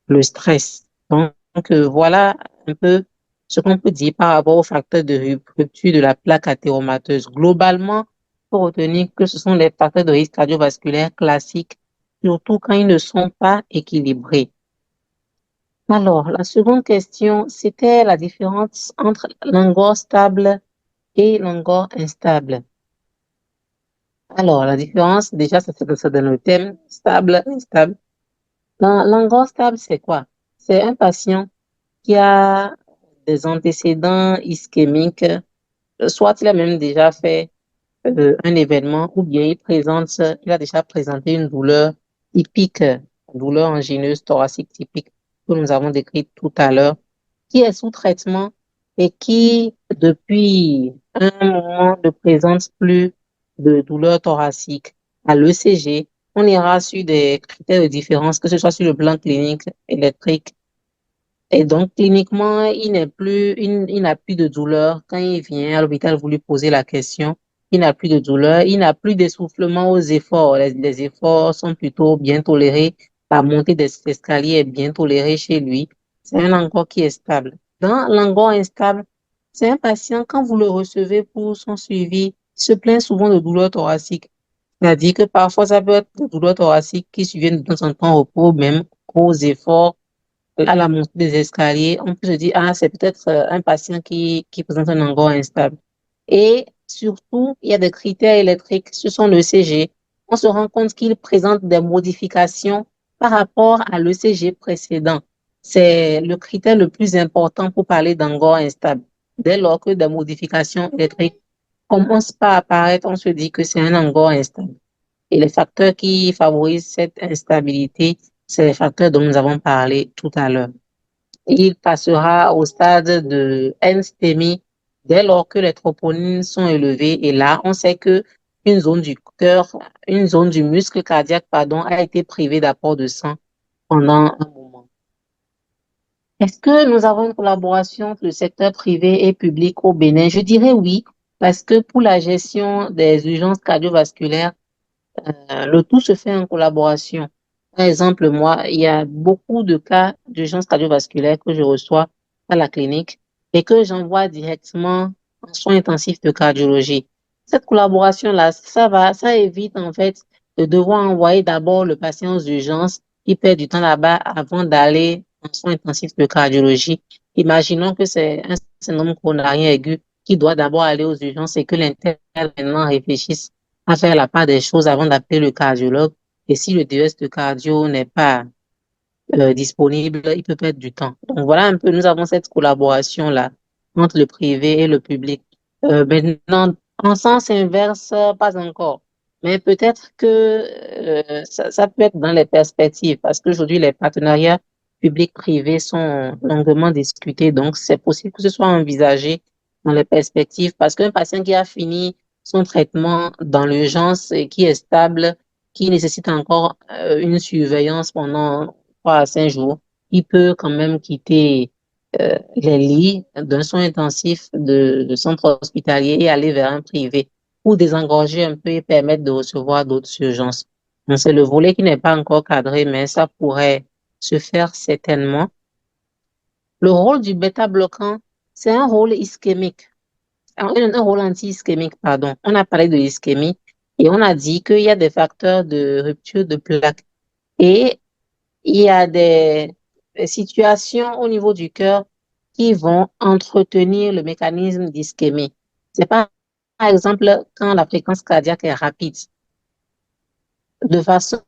le stress. Donc, voilà un peu ce qu'on peut dire par rapport aux facteurs de rupture de la plaque athéromateuse. Globalement, il faut retenir que ce sont les facteurs de risque cardiovasculaire classiques, surtout quand ils ne sont pas équilibrés. Alors, la seconde question, c'était la différence entre l'angor stable et l'angor instable. Alors, la différence, déjà, c'est dans le thème stable, instable. L'angor stable, c'est quoi? C'est un patient qui a des antécédents ischémiques, soit il a même déjà fait un événement ou bien il a déjà présenté une douleur typique, douleur angineuse thoracique typique que nous avons décrite tout à l'heure, qui est sous traitement et qui, depuis un moment, ne présente plus de douleur thoracique. À l'ECG, on ira sur des critères de différence, que ce soit sur le plan clinique, électrique, et donc, cliniquement, il n'a plus de douleur. Quand il vient à l'hôpital, vous lui posez la question, il n'a plus de douleur, il n'a plus d'essoufflement aux efforts. Les efforts sont plutôt bien tolérés. La montée des escaliers est bien tolérée chez lui. C'est un angor qui est stable. Dans l'angor instable, c'est un patient, quand vous le recevez pour son suivi, il se plaint souvent de douleurs thoraciques. C'est-à-dire que parfois, ça peut être des douleurs thoraciques qui surviennent de temps en temps au repos, même aux efforts à la montée des escaliers, on peut se dire, ah, c'est peut-être un patient qui présente un angor instable. Et surtout, il y a des critères électriques, ce sont l'ECG. On se rend compte qu'il présente des modifications par rapport à l'ECG précédent. C'est le critère le plus important pour parler d'angor instable. Dès lors que des modifications électriques commencent par apparaître, on se dit que c'est un angor instable. Et les facteurs qui favorisent cette instabilité, c'est les facteurs dont nous avons parlé tout à l'heure. Il passera au stade de enstémie dès lors que les troponines sont élevées. Et là, on sait que une zone du cœur, une zone du muscle cardiaque, pardon, a été privée d'apport de sang pendant un moment. Est-ce que nous avons une collaboration entre le secteur privé et public au Bénin? Je dirais oui, parce que pour la gestion des urgences cardiovasculaires, le tout se fait en collaboration. Par exemple, moi, il y a beaucoup de cas d'urgence cardiovasculaire que je reçois à la clinique et que j'envoie directement en soins intensifs de cardiologie. Cette collaboration-là, ça évite en fait de devoir envoyer d'abord le patient aux urgences qui perd du temps là-bas avant d'aller en soins intensifs de cardiologie. Imaginons que c'est un syndrome coronarien aigu qui doit d'abord aller aux urgences et que l'intervenant réfléchisse à faire la part des choses avant d'appeler le cardiologue. Et si le DES de cardio n'est pas disponible, il peut perdre du temps. Donc voilà un peu, nous avons cette collaboration-là entre le privé et le public. Maintenant, en sens inverse, pas encore. Mais peut-être que ça peut être dans les perspectives, parce qu'aujourd'hui, les partenariats publics-privés sont longuement discutés. Donc, c'est possible que ce soit envisagé dans les perspectives, parce qu'un patient qui a fini son traitement dans l'urgence et qui est stable, qui nécessite encore une surveillance pendant 3 à 5 jours, il peut quand même quitter les lits d'un soin intensif de centre hospitalier et aller vers un privé pour désengorger un peu et permettre de recevoir d'autres urgences. Donc, c'est le volet qui n'est pas encore cadré, mais ça pourrait se faire certainement. Le rôle du bêta-bloquant, c'est un rôle ischémique, un rôle anti-ischémique, pardon. On a parlé de l'ischémie et on a dit qu'il y a des facteurs de rupture de plaque. Et il y a des situations au niveau du cœur qui vont entretenir le mécanisme d'ischémie. C'est pas, par exemple, quand la fréquence cardiaque est rapide. De façon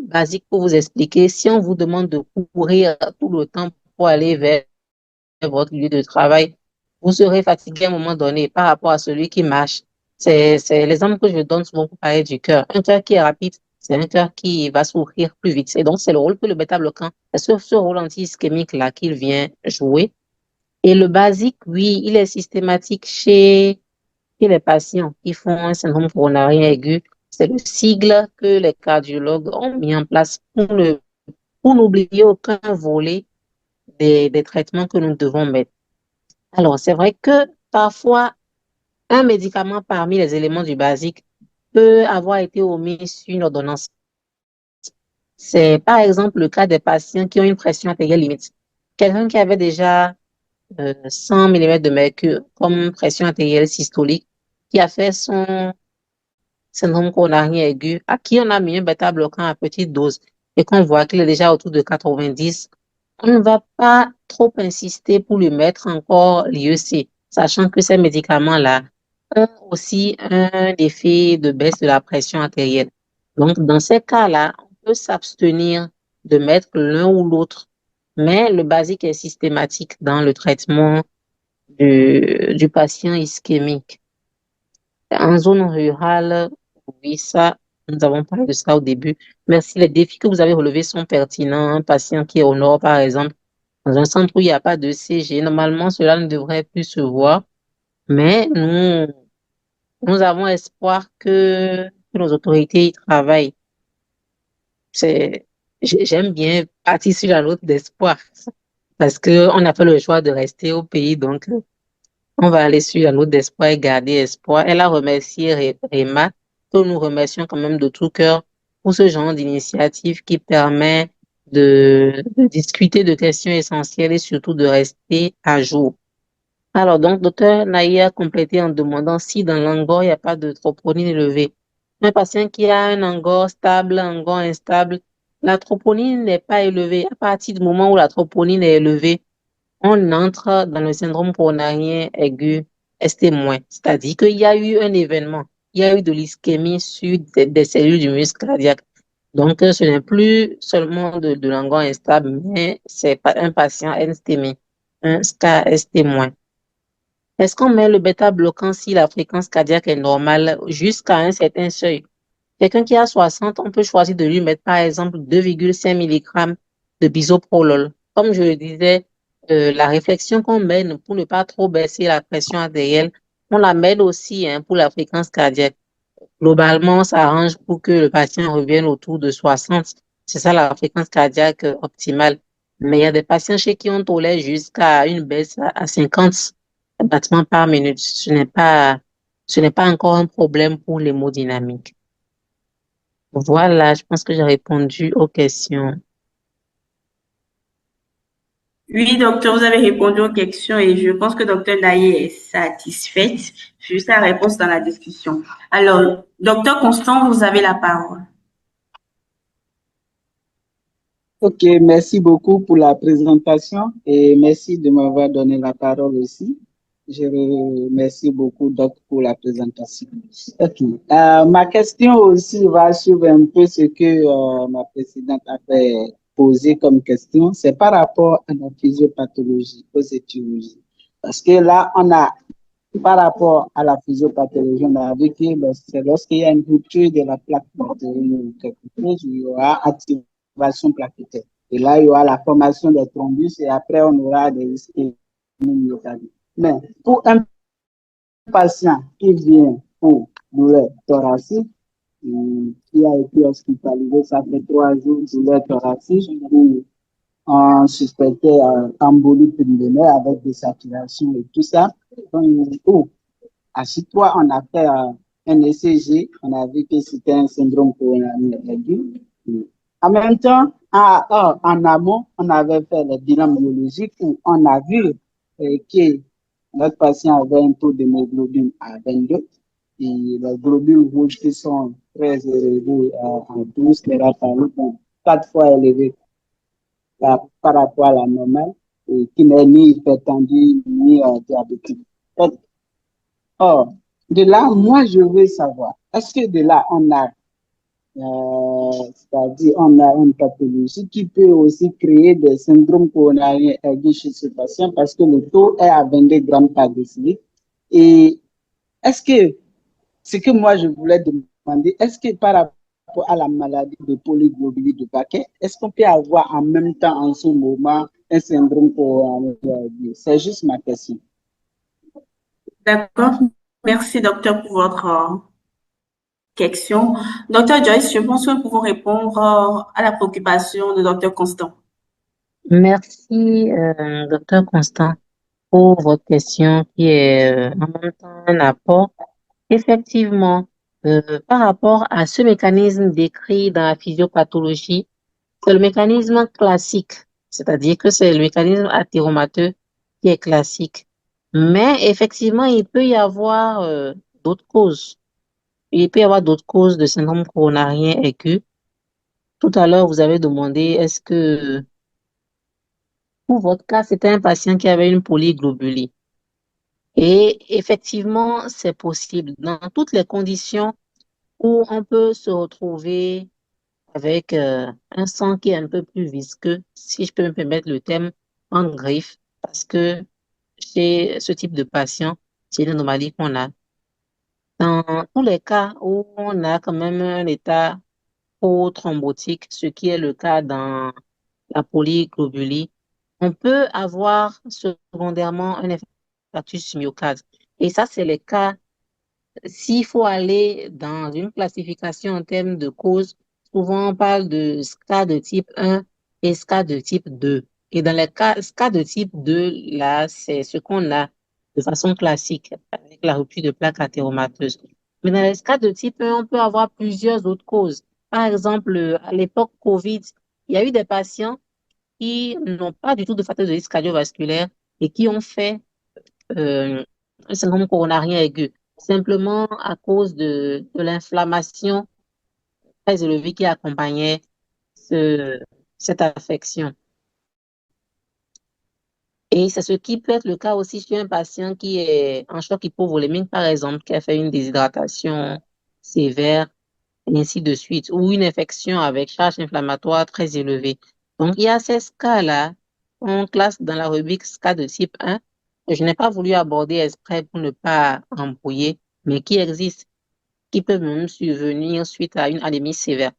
basique pour vous expliquer, si on vous demande de courir tout le temps pour aller vers votre lieu de travail, vous serez fatigué à un moment donné par rapport à celui qui marche. C'est l'exemple que je donne souvent pour parler du cœur. Un cœur qui est rapide, c'est un cœur qui va s'ouvrir plus vite. Et donc, c'est le rôle que le bêta-bloquant, c'est ce rôle anti-ischémique-là qu'il vient jouer. Et le basique, oui, il est systématique chez les patients qui font un syndrome coronarien aigu. C'est le sigle que les cardiologues ont mis en place pour n'oublier aucun volet des traitements que nous devons mettre. Alors, c'est vrai que parfois, un médicament parmi les éléments du basique peut avoir été omis sur une ordonnance. C'est par exemple le cas des patients qui ont une pression artérielle limite. Quelqu'un qui avait déjà 100 mm de mercure comme pression artérielle systolique, qui a fait son syndrome coronarien aigu, à qui on a mis un bêta-bloquant à petite dose et qu'on voit qu'il est déjà autour de 90, on ne va pas trop insister pour lui mettre encore l'IEC, sachant que ces médicaments-là ont aussi un effet de baisse de la pression artérielle. Donc, dans ces cas-là, on peut s'abstenir de mettre l'un ou l'autre, mais le basique est systématique dans le traitement du patient ischémique. En zone rurale, oui, ça, nous avons parlé de ça au début. Merci. Les défis que vous avez relevés sont pertinents. Un patient qui est au nord, par exemple, dans un centre où il n'y a pas de CG, normalement, cela ne devrait plus se voir. Mais nous avons espoir que nos autorités y travaillent. J'aime bien partir sur la note d'espoir parce qu'on a fait le choix de rester au pays. Donc, on va aller sur la note d'espoir et garder espoir. Elle a remercié Réma, que nous remercions quand même de tout cœur pour ce genre d'initiative qui permet de discuter de questions essentielles et surtout de rester à jour. Alors donc, docteur Naïa a complété en demandant si dans l'angor, il n'y a pas de troponine élevée. Un patient qui a un angor stable, un angor instable, la troponine n'est pas élevée. À partir du moment où la troponine est élevée, on entre dans le syndrome coronarien aigu ST-, c'est-à-dire qu'il y a eu un événement, il y a eu de l'ischémie sur des cellules du muscle cardiaque. Donc, ce n'est plus seulement de l'angon instable, mais c'est pas un patient ST-, un ST-. Est-ce qu'on met le bêta-bloquant si la fréquence cardiaque est normale jusqu'à un certain seuil? Quelqu'un qui a 60, on peut choisir de lui mettre par exemple 2,5 mg de bisoprolol. Comme je le disais, la réflexion qu'on mène pour ne pas trop baisser la pression artérielle, on la mène aussi pour la fréquence cardiaque. Globalement, on s'arrange pour que le patient revienne autour de 60. C'est ça la fréquence cardiaque optimale. Mais il y a des patients chez qui on tolère jusqu'à une baisse à 50 battements par minute. Ce n'est pas encore un problème pour l'hémodynamique. Voilà, je pense que j'ai répondu aux questions. Oui, docteur, vous avez répondu aux questions et je pense que docteur Naye est satisfaite. Juste la réponse dans la discussion. Alors, docteur Constant, vous avez la parole. Ok, merci beaucoup pour la présentation et merci de m'avoir donné la parole aussi. Je remercie beaucoup, Doc, pour la présentation. Ok, ma question aussi va suivre un peu ce que ma présidente avait posé comme question. C'est par rapport à la physiopathologie, aux étiologies. Parce que là, par rapport à la physiopathologie, on a vu que c'est lorsqu'il y a une rupture de la plaque bactérienne ou quelque chose, il y aura activation plaquettaire. Et là, il y aura la formation des thrombus et après, on aura des ischémies myocardiques. Mais pour un patient qui vient pour douleur thoracique, qui a été hospitalisé, ça fait 3 jours, douleur thoracique, où on suspectait embolie pulmonaire avec des saturations et tout ça. Donc, à chaque fois, on a fait un ECG, on a vu que c'était un syndrome coronarien aigu. En même temps, en amont, on avait fait le bilan biologique où on a vu que notre patient avait un taux d'hémoglobine à 22 et les globules rouges qui sont très élevés en 12 térapharies, donc 4 fois élevés par rapport à la normale, et qui n'est ni hypertendu ni diabétique. Or, de là, moi, je veux savoir, est-ce que de là, c'est-à-dire, on a une pathologie qui peut aussi créer des syndromes coronariens aigus chez ce patient parce que le taux est à 22 grammes par décilitre. Et est-ce que, ce que moi, je voulais demander, est-ce que par rapport à la maladie de polyglobulie de Baquet, est-ce qu'on peut avoir en même temps, en ce moment, un syndrome coronarien aigu? C'est juste ma question. D'accord. Merci, docteur, pour votre question. Docteur Joyce, je pense que nous pouvons répondre à la préoccupation de docteur Constant. Merci, docteur Constant, pour votre question qui est en même temps un apport. Effectivement, par rapport à ce mécanisme décrit dans la physiopathologie, c'est le mécanisme classique, c'est-à-dire que c'est le mécanisme athéromateux qui est classique. Mais effectivement, il peut y avoir d'autres causes. Il peut y avoir d'autres causes de syndrome coronarien aigu. Tout à l'heure, vous avez demandé, est-ce que pour votre cas, c'était un patient qui avait une polyglobulie? Et effectivement, c'est possible. Dans toutes les conditions où on peut se retrouver avec un sang qui est un peu plus visqueux, si je peux me permettre le terme, en griffe, parce que chez ce type de patient, c'est une anomalie qu'on a. Dans tous les cas où on a quand même un état pro-thrombotique, ce qui est le cas dans la polyglobulie, on peut avoir secondairement un infarctus du myocarde. Et ça, c'est le cas. S'il faut aller dans une classification en termes de causes, souvent on parle de SCA de type 1 et SCA de type 2. Et dans les cas SCA de type 2, là, c'est ce qu'on a de façon classique avec la rupture de plaque athéromateuse. Mais dans les SCA de type 1, on peut avoir plusieurs autres causes. Par exemple, à l'époque Covid, il y a eu des patients qui n'ont pas du tout de facteur de risque cardiovasculaire et qui ont fait un syndrome coronarien aigu, simplement à cause de l'inflammation très élevée qui accompagnait cette affection. Et c'est ce qui peut être le cas aussi chez un patient qui est en choc hypovolémique, par exemple, qui a fait une déshydratation sévère, et ainsi de suite, ou une infection avec charge inflammatoire très élevée. Donc, il y a ces cas-là qu'on classe dans la rubrique cas de type 1, que je n'ai pas voulu aborder exprès pour ne pas embrouiller, mais qui existent, qui peuvent même survenir suite à une anémie sévère.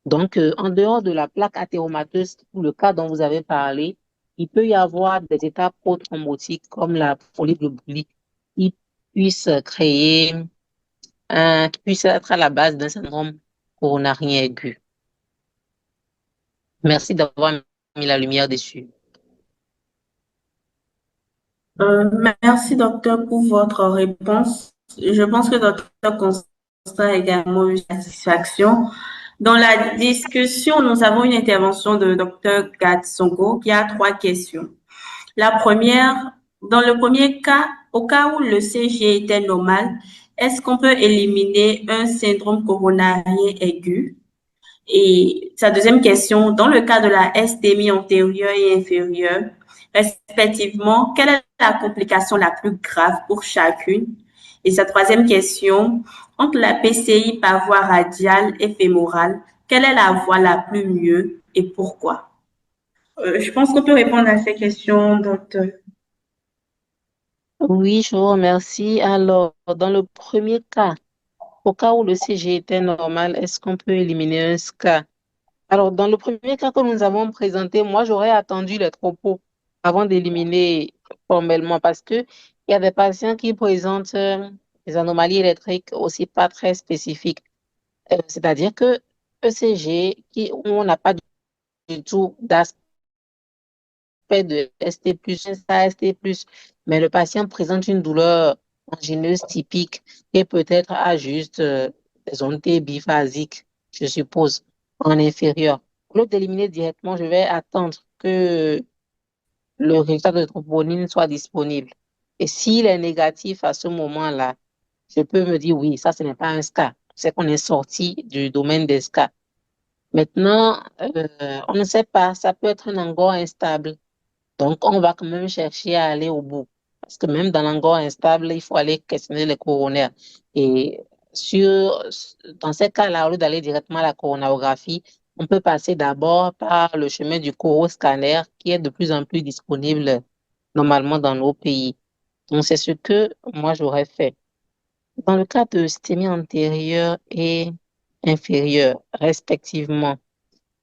Donc, en dehors de la plaque athéromateuse, pour le cas dont vous avez parlé, il peut y avoir des états prothrombotiques comme la polyglobulie qui puissent créer qui puisse être à la base d'un syndrome coronarien aigu. Merci d'avoir mis la lumière dessus. Merci, docteur, pour votre réponse. Je pense que docteur Constant a également eu satisfaction. Dans la discussion, nous avons une intervention de docteur Gatsongo qui a 3 questions. La première, dans le premier cas, au cas où le CG était normal, est-ce qu'on peut éliminer un syndrome coronarien aigu? Et sa deuxième question, dans le cas de la STEMI antérieure et inférieure, respectivement, quelle est la complication la plus grave pour chacune? Et sa troisième question, entre la PCI par voie radiale et fémorale, quelle est la voie la plus mieux et pourquoi? Je pense qu'on peut répondre à ces questions, docteur. Oui, je vous remercie. Alors, dans le premier cas, au cas où le CG était normal, est-ce qu'on peut éliminer un SCA? Alors, dans le premier cas que nous avons présenté, moi, j'aurais attendu les propos avant d'éliminer formellement parce que il y a des patients qui présentent des anomalies électriques aussi pas très spécifiques. C'est-à-dire que ECG, où on n'a pas du tout d'aspect de ST+, ça ST+, mais le patient présente une douleur angineuse typique et peut-être a juste des ontés biphasiques, je suppose, en inférieur. Au lieu d'éliminer directement, je vais attendre que le résultat de troponine soit disponible. Et s'il est négatif à ce moment-là, je peux me dire oui, ça, ce n'est pas un SCA. C'est qu'on est sorti du domaine des SCA. Maintenant, on ne sait pas, ça peut être un angor instable. Donc, on va quand même chercher à aller au bout. Parce que même dans l'angor instable, il faut aller questionner les coronaires. Et dans ces cas-là, au lieu d'aller directement à la coronarographie, on peut passer d'abord par le chemin du coroscanner qui est de plus en plus disponible normalement dans nos pays. Donc, c'est ce que moi j'aurais fait. Dans le cas de stémie antérieure et inférieure, respectivement,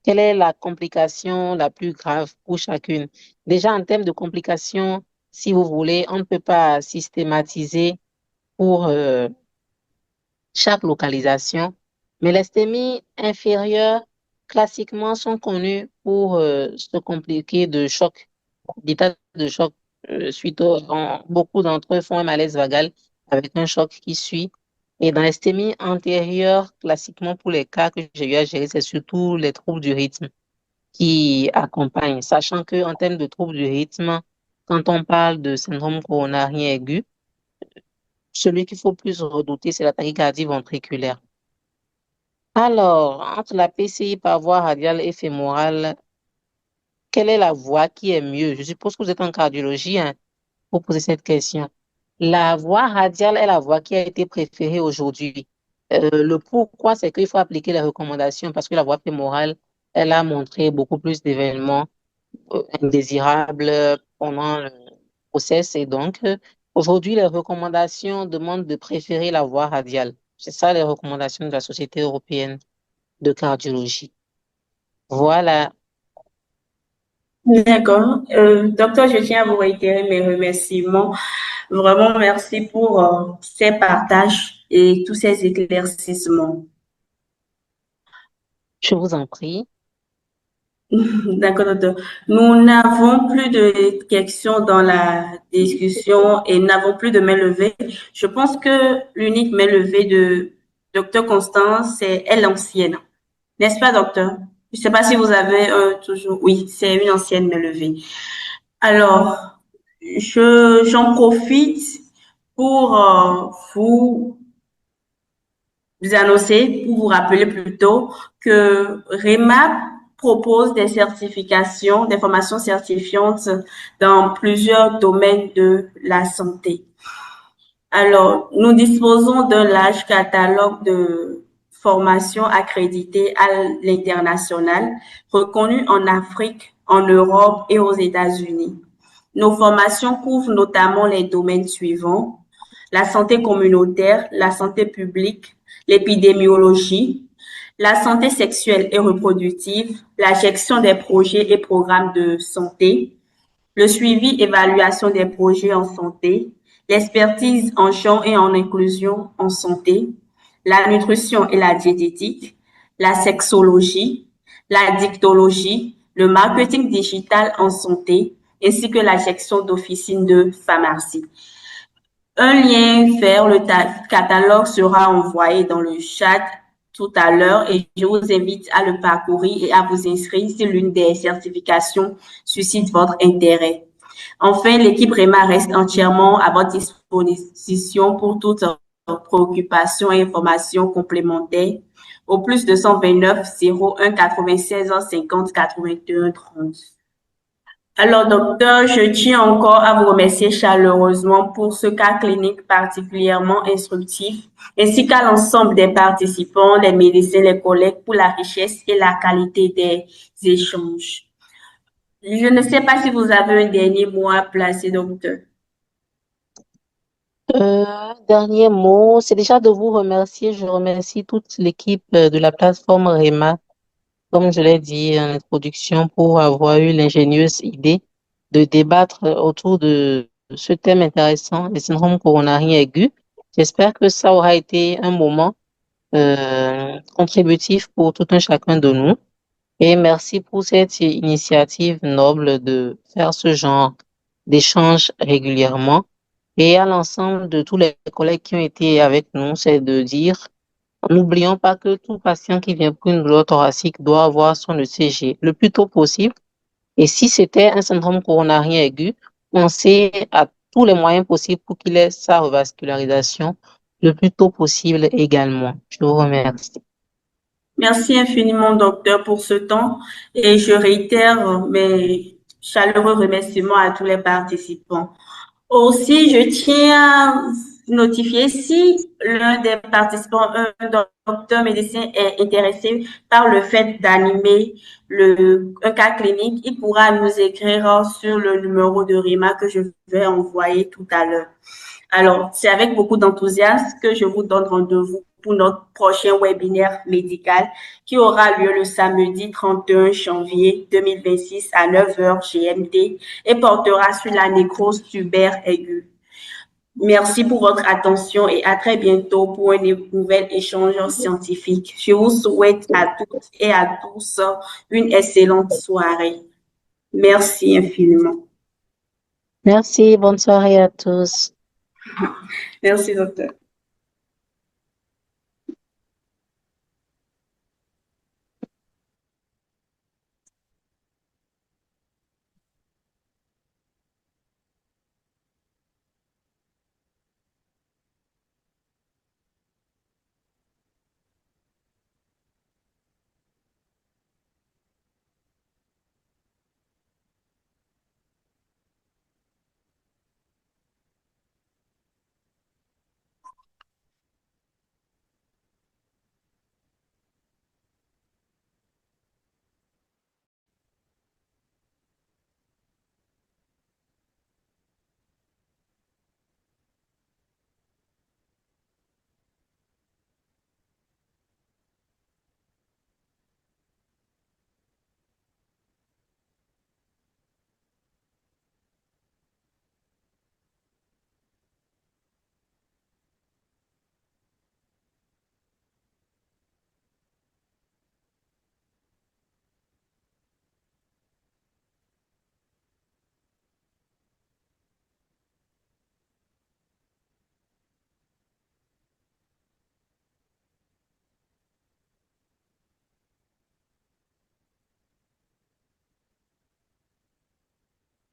quelle est la complication la plus grave pour chacune? Déjà, en termes de complications, si vous voulez, on ne peut pas systématiser pour chaque localisation, mais les stémies inférieures, classiquement, sont connues pour se compliquer de choc, d'état de choc beaucoup d'entre eux font un malaise vagal avec un choc qui suit. Et dans les stémies antérieures, classiquement, pour les cas que j'ai eu à gérer, c'est surtout les troubles du rythme qui accompagnent, sachant que en termes de troubles du rythme, quand on parle de syndrome coronarien aigu, celui qu'il faut plus redouter, c'est la tachycardie ventriculaire. Alors, entre la PCI par voie radiale et fémorale, quelle est la voie qui est mieux? Je suppose que vous êtes en cardiologie, hein, pour poser cette question. La voie radiale est la voie qui a été préférée aujourd'hui. Le pourquoi, c'est qu'il faut appliquer les recommandations parce que la voie fémorale, elle a montré beaucoup plus d'événements indésirables pendant le process. Et donc, aujourd'hui, les recommandations demandent de préférer la voie radiale. C'est ça les recommandations de la Société européenne de cardiologie. Voilà. D'accord. Docteur, je tiens à vous réitérer mes remerciements. Vraiment, merci pour ces partages et tous ces éclaircissements. Je vous en prie. D'accord, docteur. Nous n'avons plus de questions dans la discussion et n'avons plus de main levée. Je pense que l'unique main levée de docteur Constance, c'est elle ancienne. N'est-ce pas, docteur? Je ne sais pas si vous avez toujours. Oui, c'est une ancienne main levée. Alors, j'en profite pour vous annoncer, pour vous rappeler plutôt que REMAP propose des certifications, des formations certifiantes dans plusieurs domaines de la santé. Alors, nous disposons d'un large catalogue de formations accréditées à l'international, reconnues en Afrique, en Europe et aux États-Unis. Nos formations couvrent notamment les domaines suivants: la santé communautaire, la santé publique, l'épidémiologie, la santé sexuelle et reproductive, la gestion des projets et programmes de santé, le suivi et évaluation des projets en santé, l'expertise en genre et en inclusion en santé, la nutrition et la diététique, la sexologie, la dictologie, le marketing digital en santé, ainsi que la gestion d'officines de pharmacie. Un lien vers le catalogue sera envoyé dans le chat tout à l'heure et je vous invite à le parcourir et à vous inscrire si l'une des certifications suscite votre intérêt. Enfin, l'équipe REMA reste entièrement à votre disposition pour toute préoccupation et information complémentaire au plus 229 01 96 50 81 30. Alors, docteur, je tiens encore à vous remercier chaleureusement pour ce cas clinique particulièrement instructif, ainsi qu'à l'ensemble des participants, les médecins, les collègues pour la richesse et la qualité des échanges. Je ne sais pas si vous avez un dernier mot à placer, docteur. Dernier mot, c'est déjà de vous remercier. Je remercie toute l'équipe de la plateforme REMA, comme je l'ai dit en introduction, pour avoir eu l'ingénieuse idée de débattre autour de ce thème intéressant, le syndrome coronarien aigu. J'espère que ça aura été un moment contributif pour tout un chacun de nous. Et merci pour cette initiative noble de faire ce genre d'échange régulièrement. Et à l'ensemble de tous les collègues qui ont été avec nous, c'est de dire, n'oublions pas que tout patient qui vient pour une douleur thoracique doit avoir son ECG le plus tôt possible. Et si c'était un syndrome coronarien aigu, pensez à tous les moyens possibles pour qu'il ait sa revascularisation le plus tôt possible également. Je vous remercie. Merci infiniment, docteur, pour ce temps et je réitère mes chaleureux remerciements à tous les participants. Aussi, je tiens à notifier si l'un des participants, un docteur médecin, est intéressé par le fait d'animer un cas clinique, il pourra nous écrire sur le numéro de RIMA que je vais envoyer tout à l'heure. Alors, c'est avec beaucoup d'enthousiasme que je vous donne rendez-vous pour notre prochain webinaire médical qui aura lieu le samedi 31 janvier 2026 à 9h GMT et portera sur la nécrose tubaire aiguë. Merci pour votre attention et à très bientôt pour un nouvel échange scientifique. Je vous souhaite à toutes et à tous une excellente soirée. Merci infiniment. Merci, bonne soirée à tous. Merci, docteur.